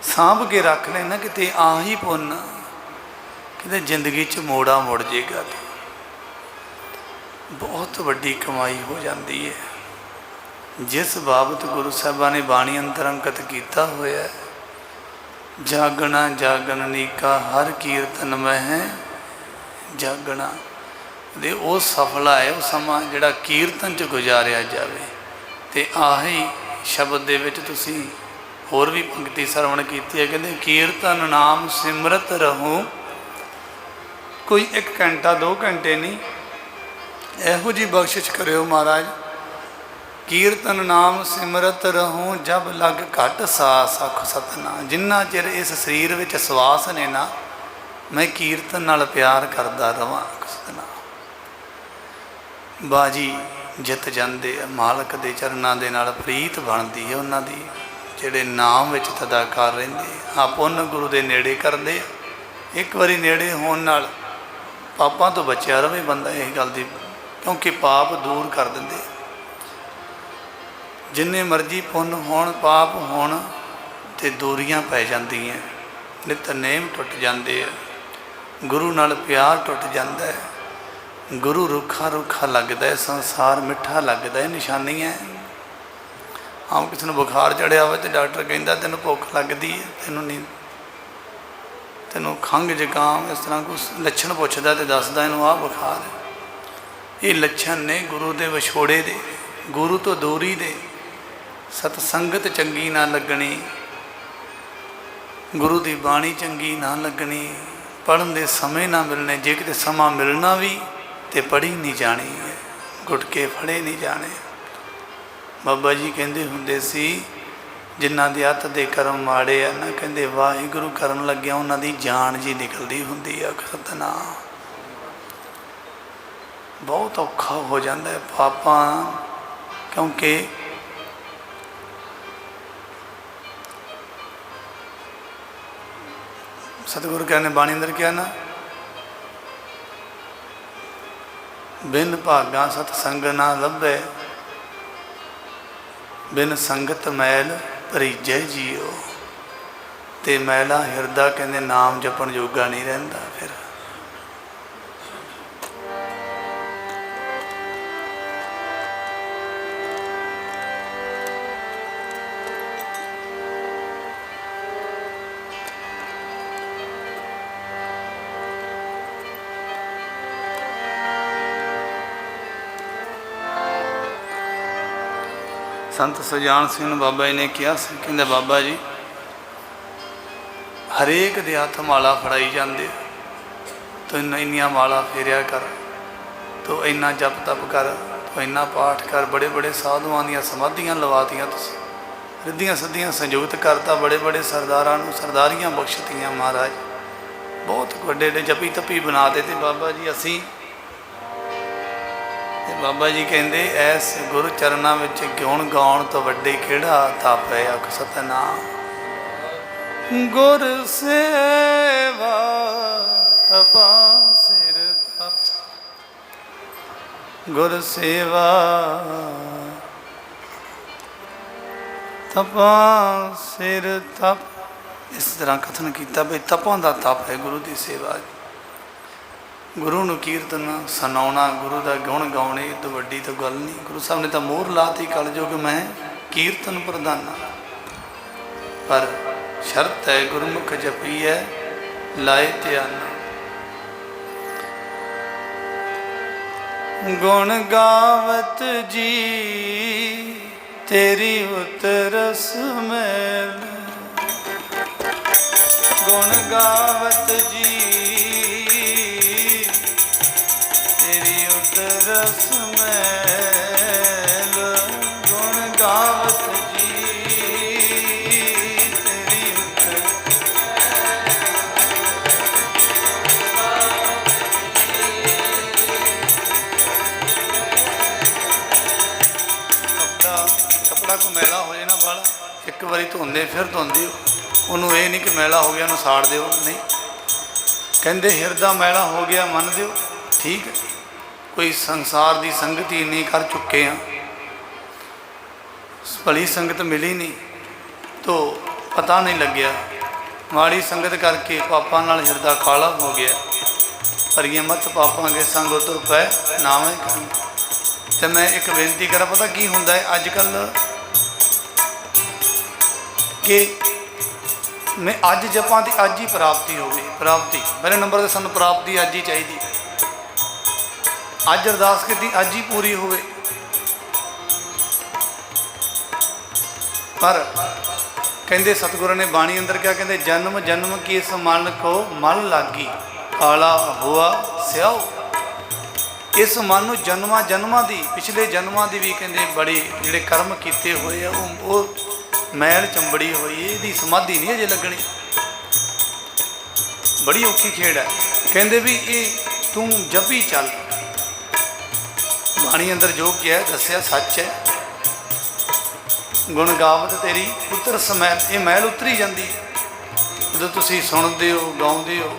सांभ के रख लेना किते आ ही पुन्न किते जिंदगी च मोड़ा मुड़ जाएगा तो बहुत वड्डी कमाई हो जाती है। जिस बाबत गुरु साहिबां ने बाणी अंतर अंकित किया होया है, जागना जागन नीका हर कीर्तन मह जागना दे वो सफला है वो समा जिहड़ा कीर्तन च गुजारिया जाए। तो आही शब्द दे विच तुसीं होर भी पंक्ति सरवण की है, कहते कीर्तन नाम सिमरत रहूं। कोई 1 घंटा 2 घंटे नहीं, इहो जी बख्शिश करियो महाराज। कीर्तन नाम सिमरत रहूं जब लग घट सास आख सतनाम। जिन्ना चिर इस शरीर विच सवास ने ना, मैं कीर्तन नाल प्यार करदा रवां आख सतनाम। बाजी जित जाते मालक के चरणों के नाल प्रीत बनती है, उन्होंने जिहड़े नाम विच तदाकार रहिंदे। हाँ पुन्न गुरु के नेड़े करते, एक बारी नेड़े होने नाल पापां तो बचिया रहे बंदा इस गल की, क्योंकि पाप दूर कर देंदे। जिन्ने मर्जी पुन्न होण पाप होण ते दूरियां पै जांदियां, नितनेम टुट जाते हैं, गुरु नाल प्यार टुट जाता है, गुरु रुखा रुखा लगता है, संसार मिठा लगता है। निशानियां आम किसी को बुखार चढ़िया हो तो डॉक्टर कहता तेनों भुख लगती है, तेनों नहीं, तेनों खंघ जुकाम इस तरह कुछ लक्षण पुछदा तो दसदा इनू आ बुखार है। ये लक्षण ने गुरु के विछोड़े दे, गुरु तो दूरी दे। सतसंगत चंगी ना लगनी, गुरु की बाणी चंगी ना लगनी, पढ़न दे समय ना मिलने। जे किते समा मिलना भी तो पढ़ी नहीं जानी है, गुटके फड़े नहीं जाने। बाबा जी कहते हुंदे सी जिन्हां दी अत दे कर्म माड़े आ ना, कहते वाहिगुरू करन लग्या उन्हां दी जान जी निकलती हुंदी आ। सतनाम बहुत औखा हो जाता है पापां, क्योंकि सतगुरु कहने बाणी अंदर क्या ना, बिन भागा सतसंग ना लभे, बिन संगत मैल भरीजे जियो। ते मैला हिरदा कहते नाम जपन जोगा नहीं रहिंदा। फिर संत सुजान सिंह बाबा जी ने कहा, कहते बाबा जी हरेक दे हथ माला फड़ाई जाते, तो इन्नियां माला फेरिया कर, तो इन्ना जप तप कर, तो इन्ना पाठ कर। बड़े बड़े साधुआं दियां समाधियां लवातियां तुसीं, रिद्धियां सिद्धियां संयुक्त करता, बड़े बड़े सरदारां नूं सरदारियां बख्शतियां महाराज। बहुत वड्डे वड्डे जपी तपी बनाते। तो बाबा जी असीं बाबा जी कहते ऐस गुरु चरणों में गुण गाउण तो वड्डे केड़ा तप है आख सतनाम। गुर सेवा तपा सिर तप, गुर सेवा तपा सिर तप। इस तरह कथन किया भी तपों का तप है गुरु की सेवा। गुरु नूं कीर्तन सुनाउणा, गुरु का गुण गाउने तो वड्डी तो गल नहीं। गुरु साहब ने तो मोहर लाती कलयुग मैं कीर्तन प्रधाना, पर शर्त है गुरमुख जपी है लाए ध्याना। गुण गावत जी तेरी उतरस मैल, गुण गावत जी रस मैल, गुण गावत जी तेरी कपड़ा को मैला हो जाए ना बाला, एक बारी धोंदे फिर धोंदे उन्होंने ये नहीं कि मैला हो गया उन्होंने साड़ दो, नहीं। कहते हिरदा मैला हो गया मन दो, ठीक है। कोई संसार की संगत ही नहीं कर चुके हैं, भली संगत मिली नहीं तो पता नहीं लग्या, माड़ी संगत करके पापा नाल हिरदा काला हो गया। परिए मत पापा के संग तो पै नावे कर। तो मैं एक बेनती करा, पता की हुंदा है अजकल कि मैं अज जपां तो अज ही प्राप्ति होगी। प्राप्ति पहले नंबर से सानू प्राप्ति अज ही चाहिए, अज अरदास की अज ही पूरी होवे। पर कहते सतगुरु ने बाणी अंदर क्या कहते, जन्म जन्म की इस मन को मल लागी, काला हुआ स्याओ। इस मन में जन्मां जन्मां दी, पिछले जन्मां दी भी कहते बड़े जिहड़े कर्म किए हुए आ वो मैल चंबड़ी हुई है, इसकी समाधि नहीं अजे लगनी। बड़ी औखी खेड़ है। कहते भी ये तू जपी चल, बाणी अंदर जो किया दसिया सच है। गुण गावत तेरी उतर समैल, ये मैल उतरी जाती जो तुसी सुनते हो गाँदे हो,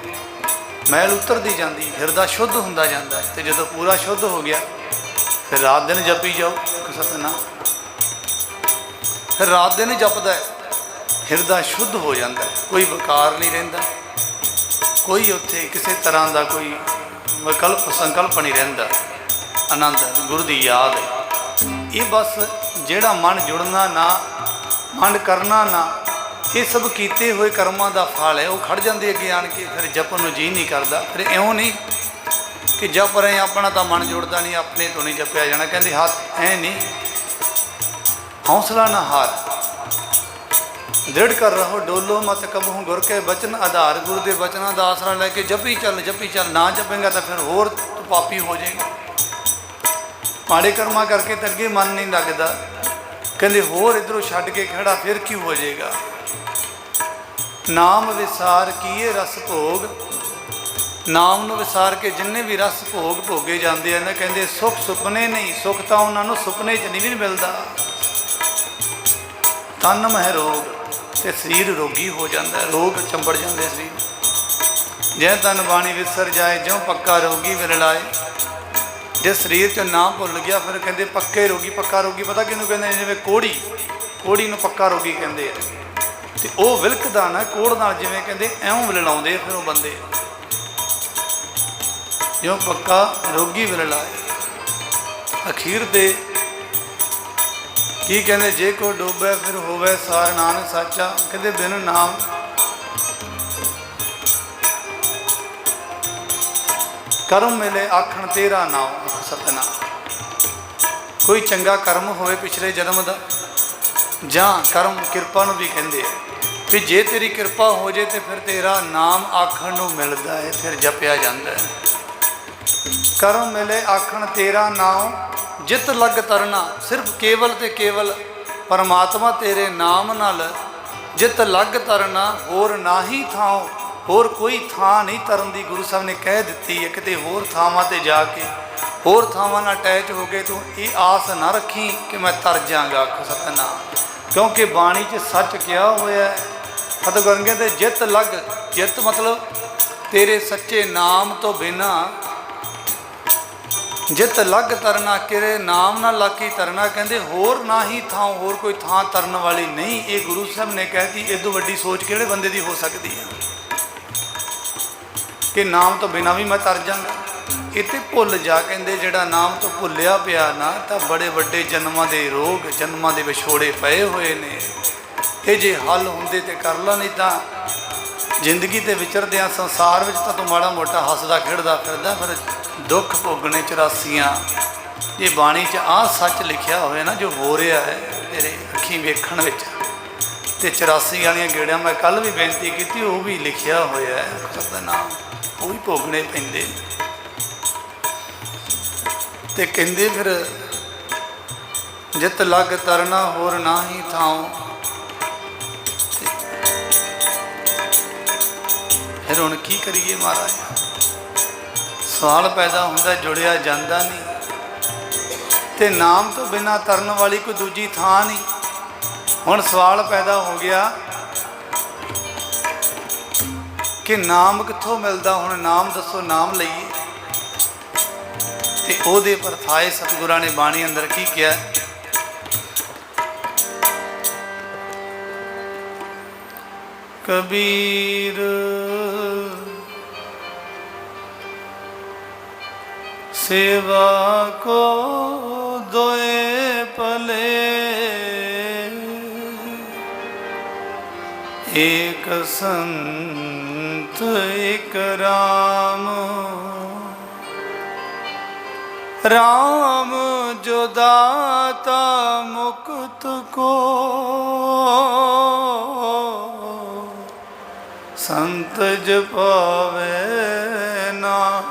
मैल उतरती जाती, हिरदा शुद्ध होंदा जाता है। तो जो पूरा शुद्ध हो गया फिर रात दिन जपी जाओ सतना, फिर रात दिन जपदा है, हिरदा शुद्ध हो जाता है, कोई विकार नहीं रहिंदा, कोई उत्थे किसी तरह का कोई विकल्प संकल्प नहीं रहिंदा। आनंद गुरु की याद है। ये बस जेड़ा मन जुड़ना ना, मन करना ना, ये सब किए हुए कर्मां का फल है। वो खड़ जाते अगे आन के, फिर जपन को जी नहीं करता। फिर इउं नहीं कि जप रहे अपना तो मन जुड़ता नहीं, अपने तो नहीं जपया जाना। कहते हाथ ऐ नहीं, हौसला ना हार, दृढ़ कर रहो डोलो मत कबहू गुर के बचन आधार। गुरु के बचनों का आसरा लैके जपी चल जपी चल। ना जपेगा तो फिर होर तो पापी हो जाएगा। माड़े कर्मा करके तो अगे मन नहीं लगता, कहते होर इधरों छड्ड के खड़ा फिर क्यों हो जाएगा। नाम विसार किए रस भोग, नाम नूं विसार के जिन्ने भी रस भोग भोगे जाते हैं ना, कहते सुख सुपने नहीं, सुख तो उन्होंने सुपने च नहीं मिलता। तन मह रोग, तो शरीर रोगी हो जाता है, रोग चंबड़ जाते शरीर। जै तन बाणी विसर जाए, ज्यों पक्का रोगी विरलाए। जे शरीर च ना भुल गया फिर कहते पक्के रोगी। पक्का रोगी पता किनू कहते, जिवें कोड़ी, कोड़ी नूं पक्का रोगी कहते हैं। तो वह विलकदा ना कोड़ नाल, जिवें कहते एवं विललाउंदे फिर वो बंदे, ज्यों पक्का रोगी विरलाए। अखीर दे की कहते, जे को डूबे फिर होवे सार नानक साचा। कहते बिन नाम कर्म मिले आखण तेरा नाम सतना। कोई चंगा कर्म होवे पिछले जन्म का, जां कर्म किरपा नूं भी कहते हैं कि जे तेरी किरपा हो जाए तो फिर तेरा नाम आखण नूं मिलता है, फिर जपया जाता है। कर्म मिले आखण तेरा नाम, जित लग तरना। सिर्फ केवल ते केवल परमात्मा तेरे नाम नाल जित लग तरना, होर ना ही थाओ, होर कोई थां नहीं तरन दी गुरु साहब ने कह दी है। किते होर थावां ते जाके होर थावां नाल अटैच हो गए तो ये आस ना रखी कि मैं तर जाऊँगा सतना, क्योंकि बाणी च सच किया होया है। सतगुरु कहते जित लग, जित मतलब तेरे सच्चे नाम तो बिना, जित लग तरना, किरे नाम ना लग ही तरना। कहते होर ना ही थां, होर कोई थां तरन वाली नहीं। ये गुरु साहब ने कहती, इदों वड्डी सोच किहड़े बंदे दी हो सकती है कि नाम तो बिना भी मैं तर जाऊँगा। इत्ते भुल जा, कहते जिहड़ा नाम तो भुलिया पिया ना, तो बड़े वड्डे जन्मां दे रोग, जन्मां दे विछोड़े पए हुए ने। ये जे हल होंदे ते कर ला, नहीं तो जिंदगी ते विचरदियां संसार विच तां तूं माड़ा मोटा हसदा खेड़दा फिरदा, फिर दुख भोगने 84। ये बाणी च आ सच लिखिया होया ना जो हो रहा है तेरे अखीं वेखण विच, ते 84 वालियां गेड़ियां मैं कल भी बेनती की, वो भी लिखिया होया है सबका नाम, वो भी भोगने पैंदे। ते कहंदे फिर जित लग तरना होर ना ही थाओ। फिर हुण की करिए महाराज, सवाल पैदा होंदा, जुड़िया जाता नहीं। ते नाम तो बिना तरन वाली कोई दूजी थां नहीं। हुण सवाल पैदा हो गया कि नाम कित्थों मिलदा। हुण नाम दसो, नाम लईए। ते ओहदे परथाए सतगुरां ने बाणी अंदर की किया, कबीर सेवा को एक संत एक राम, राम जो दाता मुक्त को, संत जपावे नाम।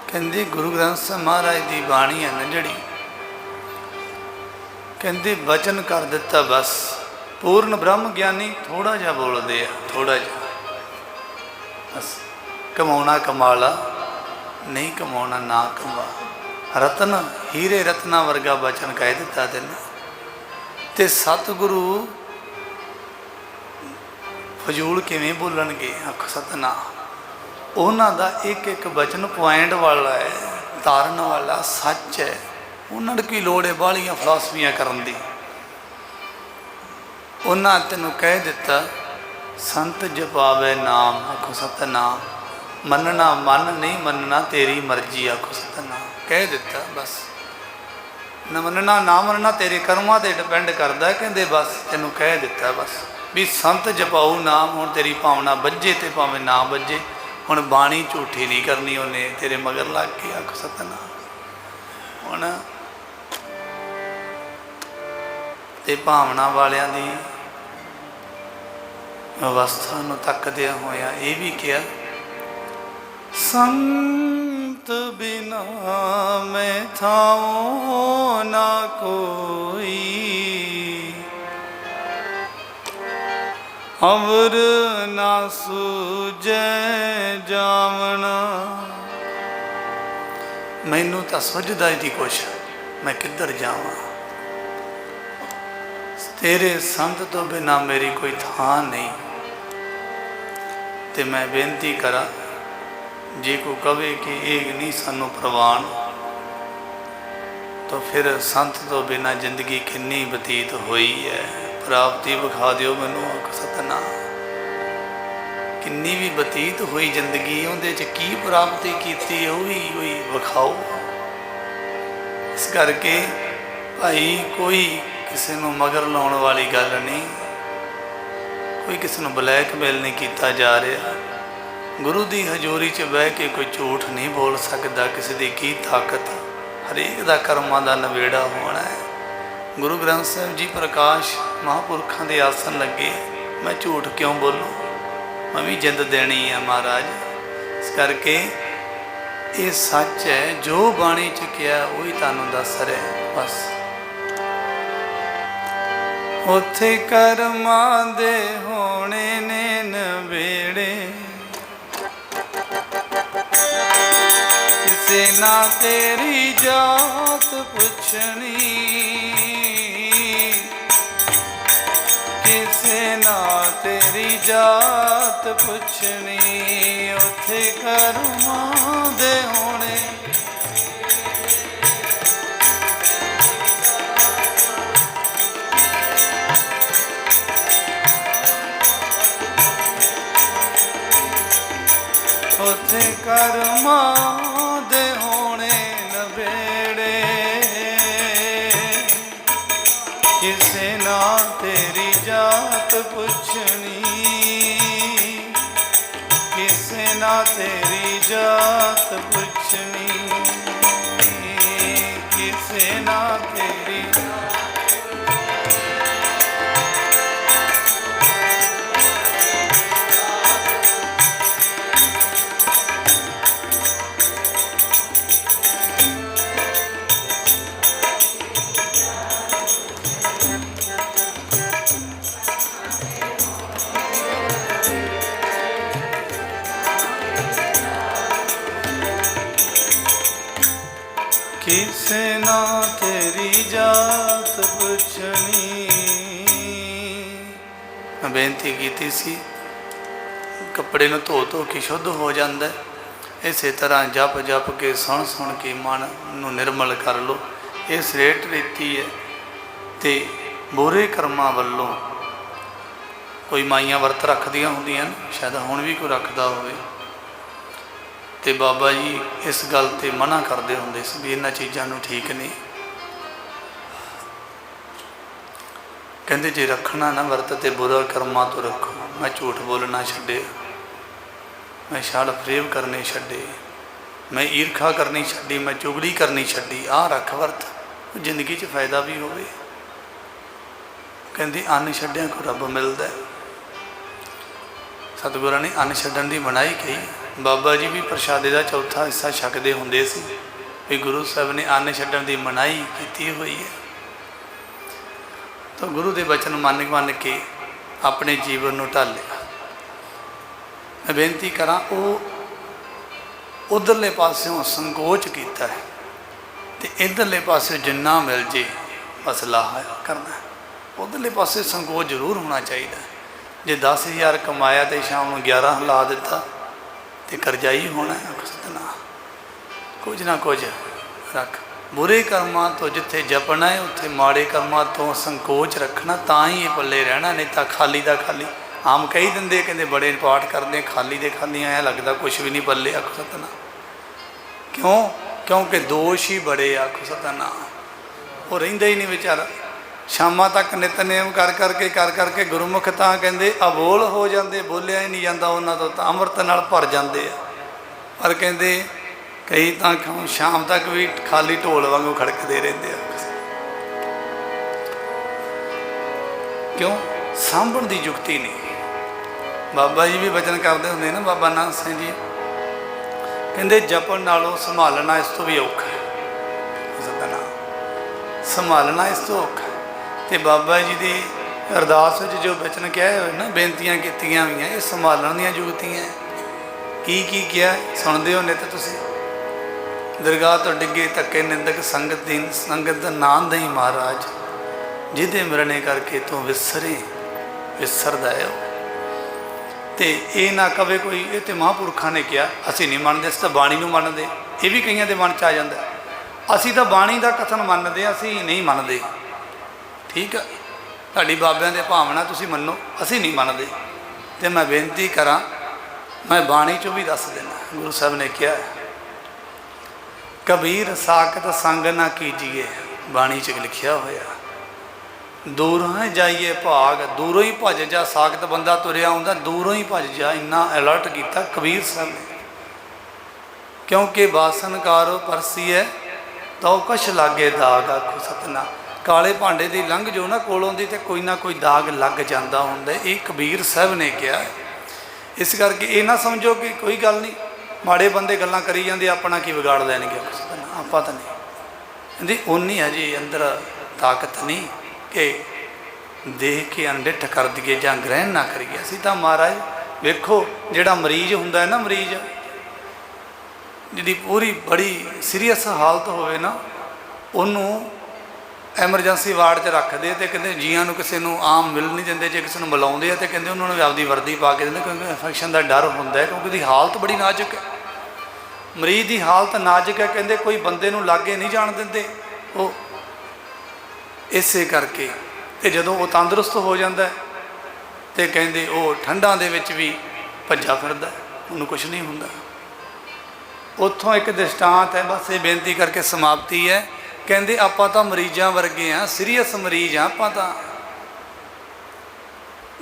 कहते गुरु ग्रंथ ਸਾਹਿਬ महाराज की बाणी है ना जड़ी, कहते वचन कर दिता बस। पूर्ण ब्रह्म ज्ञानी थोड़ा जा बोलते हैं, थोड़ा जा बस। कमाना कमाला, नहीं कमाना ना कमा। रतन हीरे रत्ना वर्गा वचन कह दिता तेन। ते सतगुरु फजूल किवें बोलणगे, आख सतना। उन्हां दा एक एक वचन पॉइंट वाला है, तारन वाला सच है। उन्हां दी की लोड़ है बाहलियां फिलासफियां करन दी। उन्हां तैनूं कह दिता संत जपावे नाम, आखो सतनाम। मनना मन नहीं मनना तेरी मर्जी, आखो सतनाम। कह दिता बस। न मनना ना मनना तेरे कर्मां ते डिपेंड करदा है। कहंदे बस तैनूं कह दिता बस भी संत जपाऊ नाम। हुण तेरी भावना बज्जे ते भावें ना बज्जे, हुण बाणी झूठी नहीं करनी उन्हें, तेरे मगर लग के, आखो सतनाम। हुण ते भावना वालियां दी अवस्था नूं तकदे होया ये भी किया, संत बिना मैं थाऊं ना कोई, अवर ना सूझे जावना। मैनू तो सुझदा ही नहीं कुछ, मैं किधर जावां। तेरे संत तो बिना मेरी कोई थां नहीं। ते मैं बेनती करा, जे को कहे कि ये नहीं सानू प्रवान, तो फिर संत तो बिना जिंदगी किन्नी बतीत हुई है। प्राप्ति विखा दिओ मैनू, आख सतनाम। किन्नी भी बतीत हुई जिंदगी, उहदे च की प्राप्ति कीती वही विखाओ। इस करके भाई कोई किसी को मगर लाने वाली गल नहीं, कोई किसी को ब्लैकमेल नहीं किया जा रहा। गुरु की हजूरी च बह के कोई झूठ नहीं बोल सकता। किसी की की ताकत, हरेक का कर्मां का नवेड़ा होना है। गुरु ग्रंथ साहिब जी प्रकाश महापुरखों के आसन लगे, मैं झूठ क्यों बोलूँ, मैं भी जिंद देनी है महाराज। इस करके ये सच है, जो बाणी च किया वही तुहानूं दस रहा बस। उथे कर्मां दे होने ने नवेड़े, किसे ना तेरी जात पुछनी, किसे ना तेरी जात पुछनी। उथे कर्मां दे होने, उथे कर्मां दे होने नवेड़े, किसे ना तेरी जात पुछनी, किसे ना तेरी जात पुछनी, किसे ना तेरी। किसे ना तेरी जात पुछनी। मैं बेनती की सी, कपड़े में धो धो के शुद्ध हो जाता है। इस तरह जप जप के सुन सुन के मन नूं निर्मल कर लो। ये श्रेष्ठ रीति है। तो बुरे कर्मां वल्लों कोई माइयां वर्त रखदियां होंदियां, शायद हुण भी कोई रखदा होवे, तो बाबा जी इस गल ते मना करते होंदे सी भी इन्हां चीज़ां नूं ठीक नहीं। कहते जे रखना ना वरत ते बुरा कर्मां तो रखो। मैं झूठ बोलना छड्डे, मैं छल फरेब करने छड्डे, मैं ईरखा करनी छड्डी, मैं चुगली करनी छड्डी। आ रख वरत, जिंदगी च फायदा भी होवे। कहती अन्न छड्डिया को रब मिलता है। सतगुਰਾਂ ने अन्न छड्डण की मनाही कही। बाबा जी भी प्रशादे का चौथा हिस्सा छकते हुंदे सी भी गुरु साहब ने अन्न छड्डण की मनाही की हुई है। तो गुरु के वचन मन के अपने जीवन को ढालिया। मैं बेनती करा वो उधरले पासों संकोच किया है तो इधरले पासों जिन्ना मिल जे बस लाहा करना। उधरले पासे संकोच जरूर होना चाहिए। जे 10,000 कमाया तो शाम को 11 ला दिता तो करजाई होना है। कुछ ना कुछ रख। बुरे कर्मां तो जिथे जपना है उत्थे माड़े कर्मां तो संकोच रखना, ता ही ये पल्ले रहना। नहीं तो खाली का खाली आम कही देंगे, कहते बड़े पाठ करते खाली दे खाली आया लगता कुछ भी नहीं पल्ले। आखो सतना क्यों? क्योंकि दोष ही बड़े। आखो सतना वो रहिंदा ही नहीं बेचारा। शामां तक नितनेम कर करके गुरुमुख तां कहते अबोल हो जाते, बोलिया ही नहीं जाता उन्होंने तो अमृत नाल भर जाते। पर कहते कई तो शाम तक भी खाली ढोल वांगू खड़कते रहते। क्यों? सांभण की जुगती नहीं। बाबा जी भी वचन करते होंगे ना, बाबा नानक सिंह जी कहते जपन नालों संभालना इस तो भी औखा है। संभालना इस तो औखा है। तो बाबा जी की अरदास जो वचन कहे हुए ना, बेनतियां कीतियां हुई ये संभालन दी जुगतियां। की किया सुनते हो नित तुसीं। दरगाह तो डिगे धक्के निंदक संगत दी संगत नाम दई महाराज, जिदे मरने करके तू विसरे विसरदा है। तो ये ना कवे कोई ये तो महापुरखा ने कहा असी नहीं मानते, अस तो बाणी नूं मनदे। ये भी कईयां दे मन च आ जांदा असी तो बाणी का कथन मनदे, असी नहीं मनदे। ठीक है, तुहाडी बाबियां दे भावना तुसीं मनो, असी नहीं मनदे। तो मैं बेनती करा, मैं बाणी चो भी दस देना। गुरु साहब ने कहा कबीर साकत संग ना कीजिए, बाणी च लिखिया होया। दूरों जाइए भाग, दूरों ही भज जा। साकत बंदा तुरया आउंदा, दूरों ही भज जा। इन्ना अलर्ट किया कबीर साहब ने। क्योंकि बासनकारो परसी है तो कछ लागे दाग। आखो सतना काले भांडे की लंघ जो ना कोलों दी ते कोई ना कोई दाग लग जाता हुंदा। ये कबीर साहब ने कहा। इस करके ये ना समझो कि कोई गल नहीं, माड़े बंदे गल्लां करी जांदे अपना की बिगाड़ लैणगे। आपां तां नहीं कहंदी उन्नी हजे अंदर ताकत नहीं कि देख के अनडिठ कर दईए जां ग्रहण ना करिए। असीं तां महाराज वेखो जिहड़ा मरीज हुंदा है ना, मरीज जिहदी पूरी बड़ी सीरीयस हालत होवे ना, उन्होंने एमरजेंसी वार्ड च रखते तो कहते जियां किसी को आम मिल नहीं देंगे। जो किसी को बुलाते हैं तो कहते उन्होंने आपकी वर्दी पा के देंगे, क्योंकि इन्फेक्शन का डर होंदा है। क्योंकि उसकी हालत बड़ी नाजुक है, मरीज की हालत नाजुक है। कहते कोई बंदे नूं लागे नहीं जान देंगे वो। इस करके तो जदों वो तंदुरुस्त हो जाता है तो कहते वो ठंडा दे विच भी भज्जा फिरदा, उन्होंने कुछ नहीं हुंदा। उत्थों एक दृष्टांत है, बस ये बेनती करके समाप्ति है। कहते आपां तां मरीज़ां वर्गे हाँ, सीरीयस मरीज हाँ आपां तां,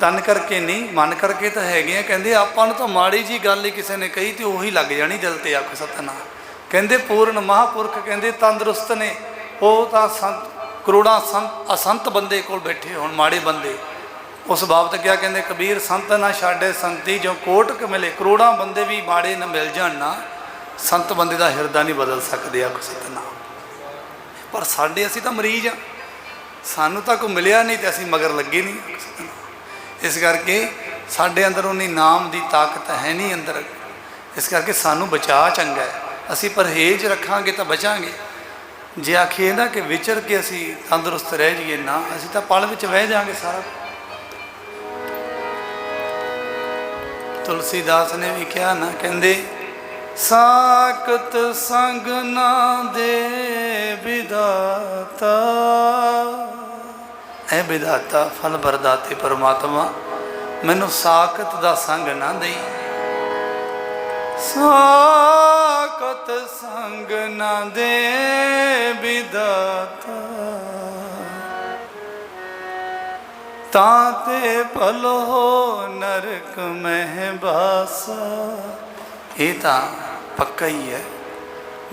तन करके नहीं मन करके तो हैगे हैं। कहते आपां नूं तां माड़ी जी गल ही किसी ने कही तो उही लग जानी दिल ते। आखो सतना कहते पूर्ण महापुरख कहते तंदुरुस्त ने। वो तां संत करोड़ां संत असंत बंदे कोल बैठे होण, माड़े बंदे। उस बाबत क्या कहते कबीर संत ना छाड़े संती जो कोटक मिले। करोड़ां बंदे भी माड़े न मिल जाण ना, संत बंदे का हिरदा नहीं बदल सकते। आखो सतना पर साडे असीं तां मरीज हाँ, सानू तां कोई मिलिया नहीं तो असीं मगर लगे नहीं। इस करके साडे अंदर उन्नी नाम की ताकत है नहीं अंदर। इस करके सानू बचा चंगा है। असीं परहेज रखांगे तो बचांगे। जे आखिए ना कि विचर के असीं तंदुरुस्त रह जाइए ना, असीं तां पल विच बह जाएंगे सारा। तुलसीदास ने भी कहा ना, कहंदे साकत संग ना दे विधाता। ऐ विधाता फल बरदाते परमात्मा, मैनू साकत दा संग ना दई। साकत संग ना दे विधाता, ताते भलो नरक मह बासा। ये तो पक्का ही है,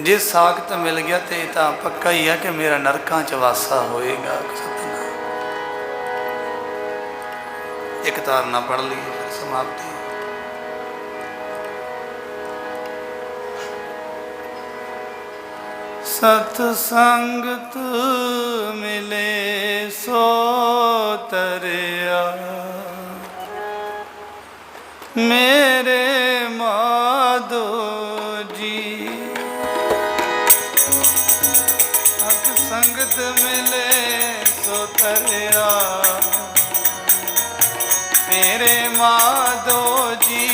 जे साखत मिल गया तो यह तो पक्का ही है कि मेरा नरकों च वासा होएगा। सतनाम। एक तारना पढ़ ली फिर समाप्ति। सतसंगत मिले सो तरिया, मेरे माधो जी। सतसंगत मिले सो तरिया, मेरे माधो जी।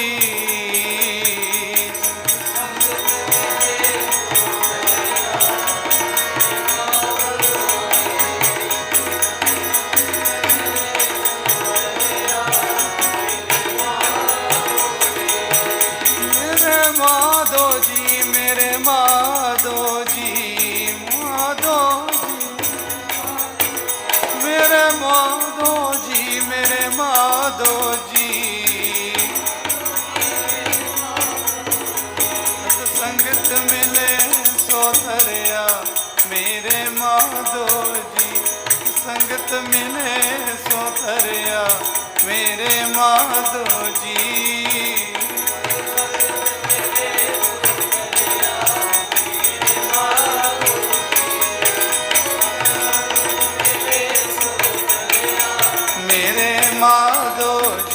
संगत मिले सो तरिया, मेरे माधो जी। संगत मिले सो तरिया, मेरे माधो जी। मेरे माधो जी।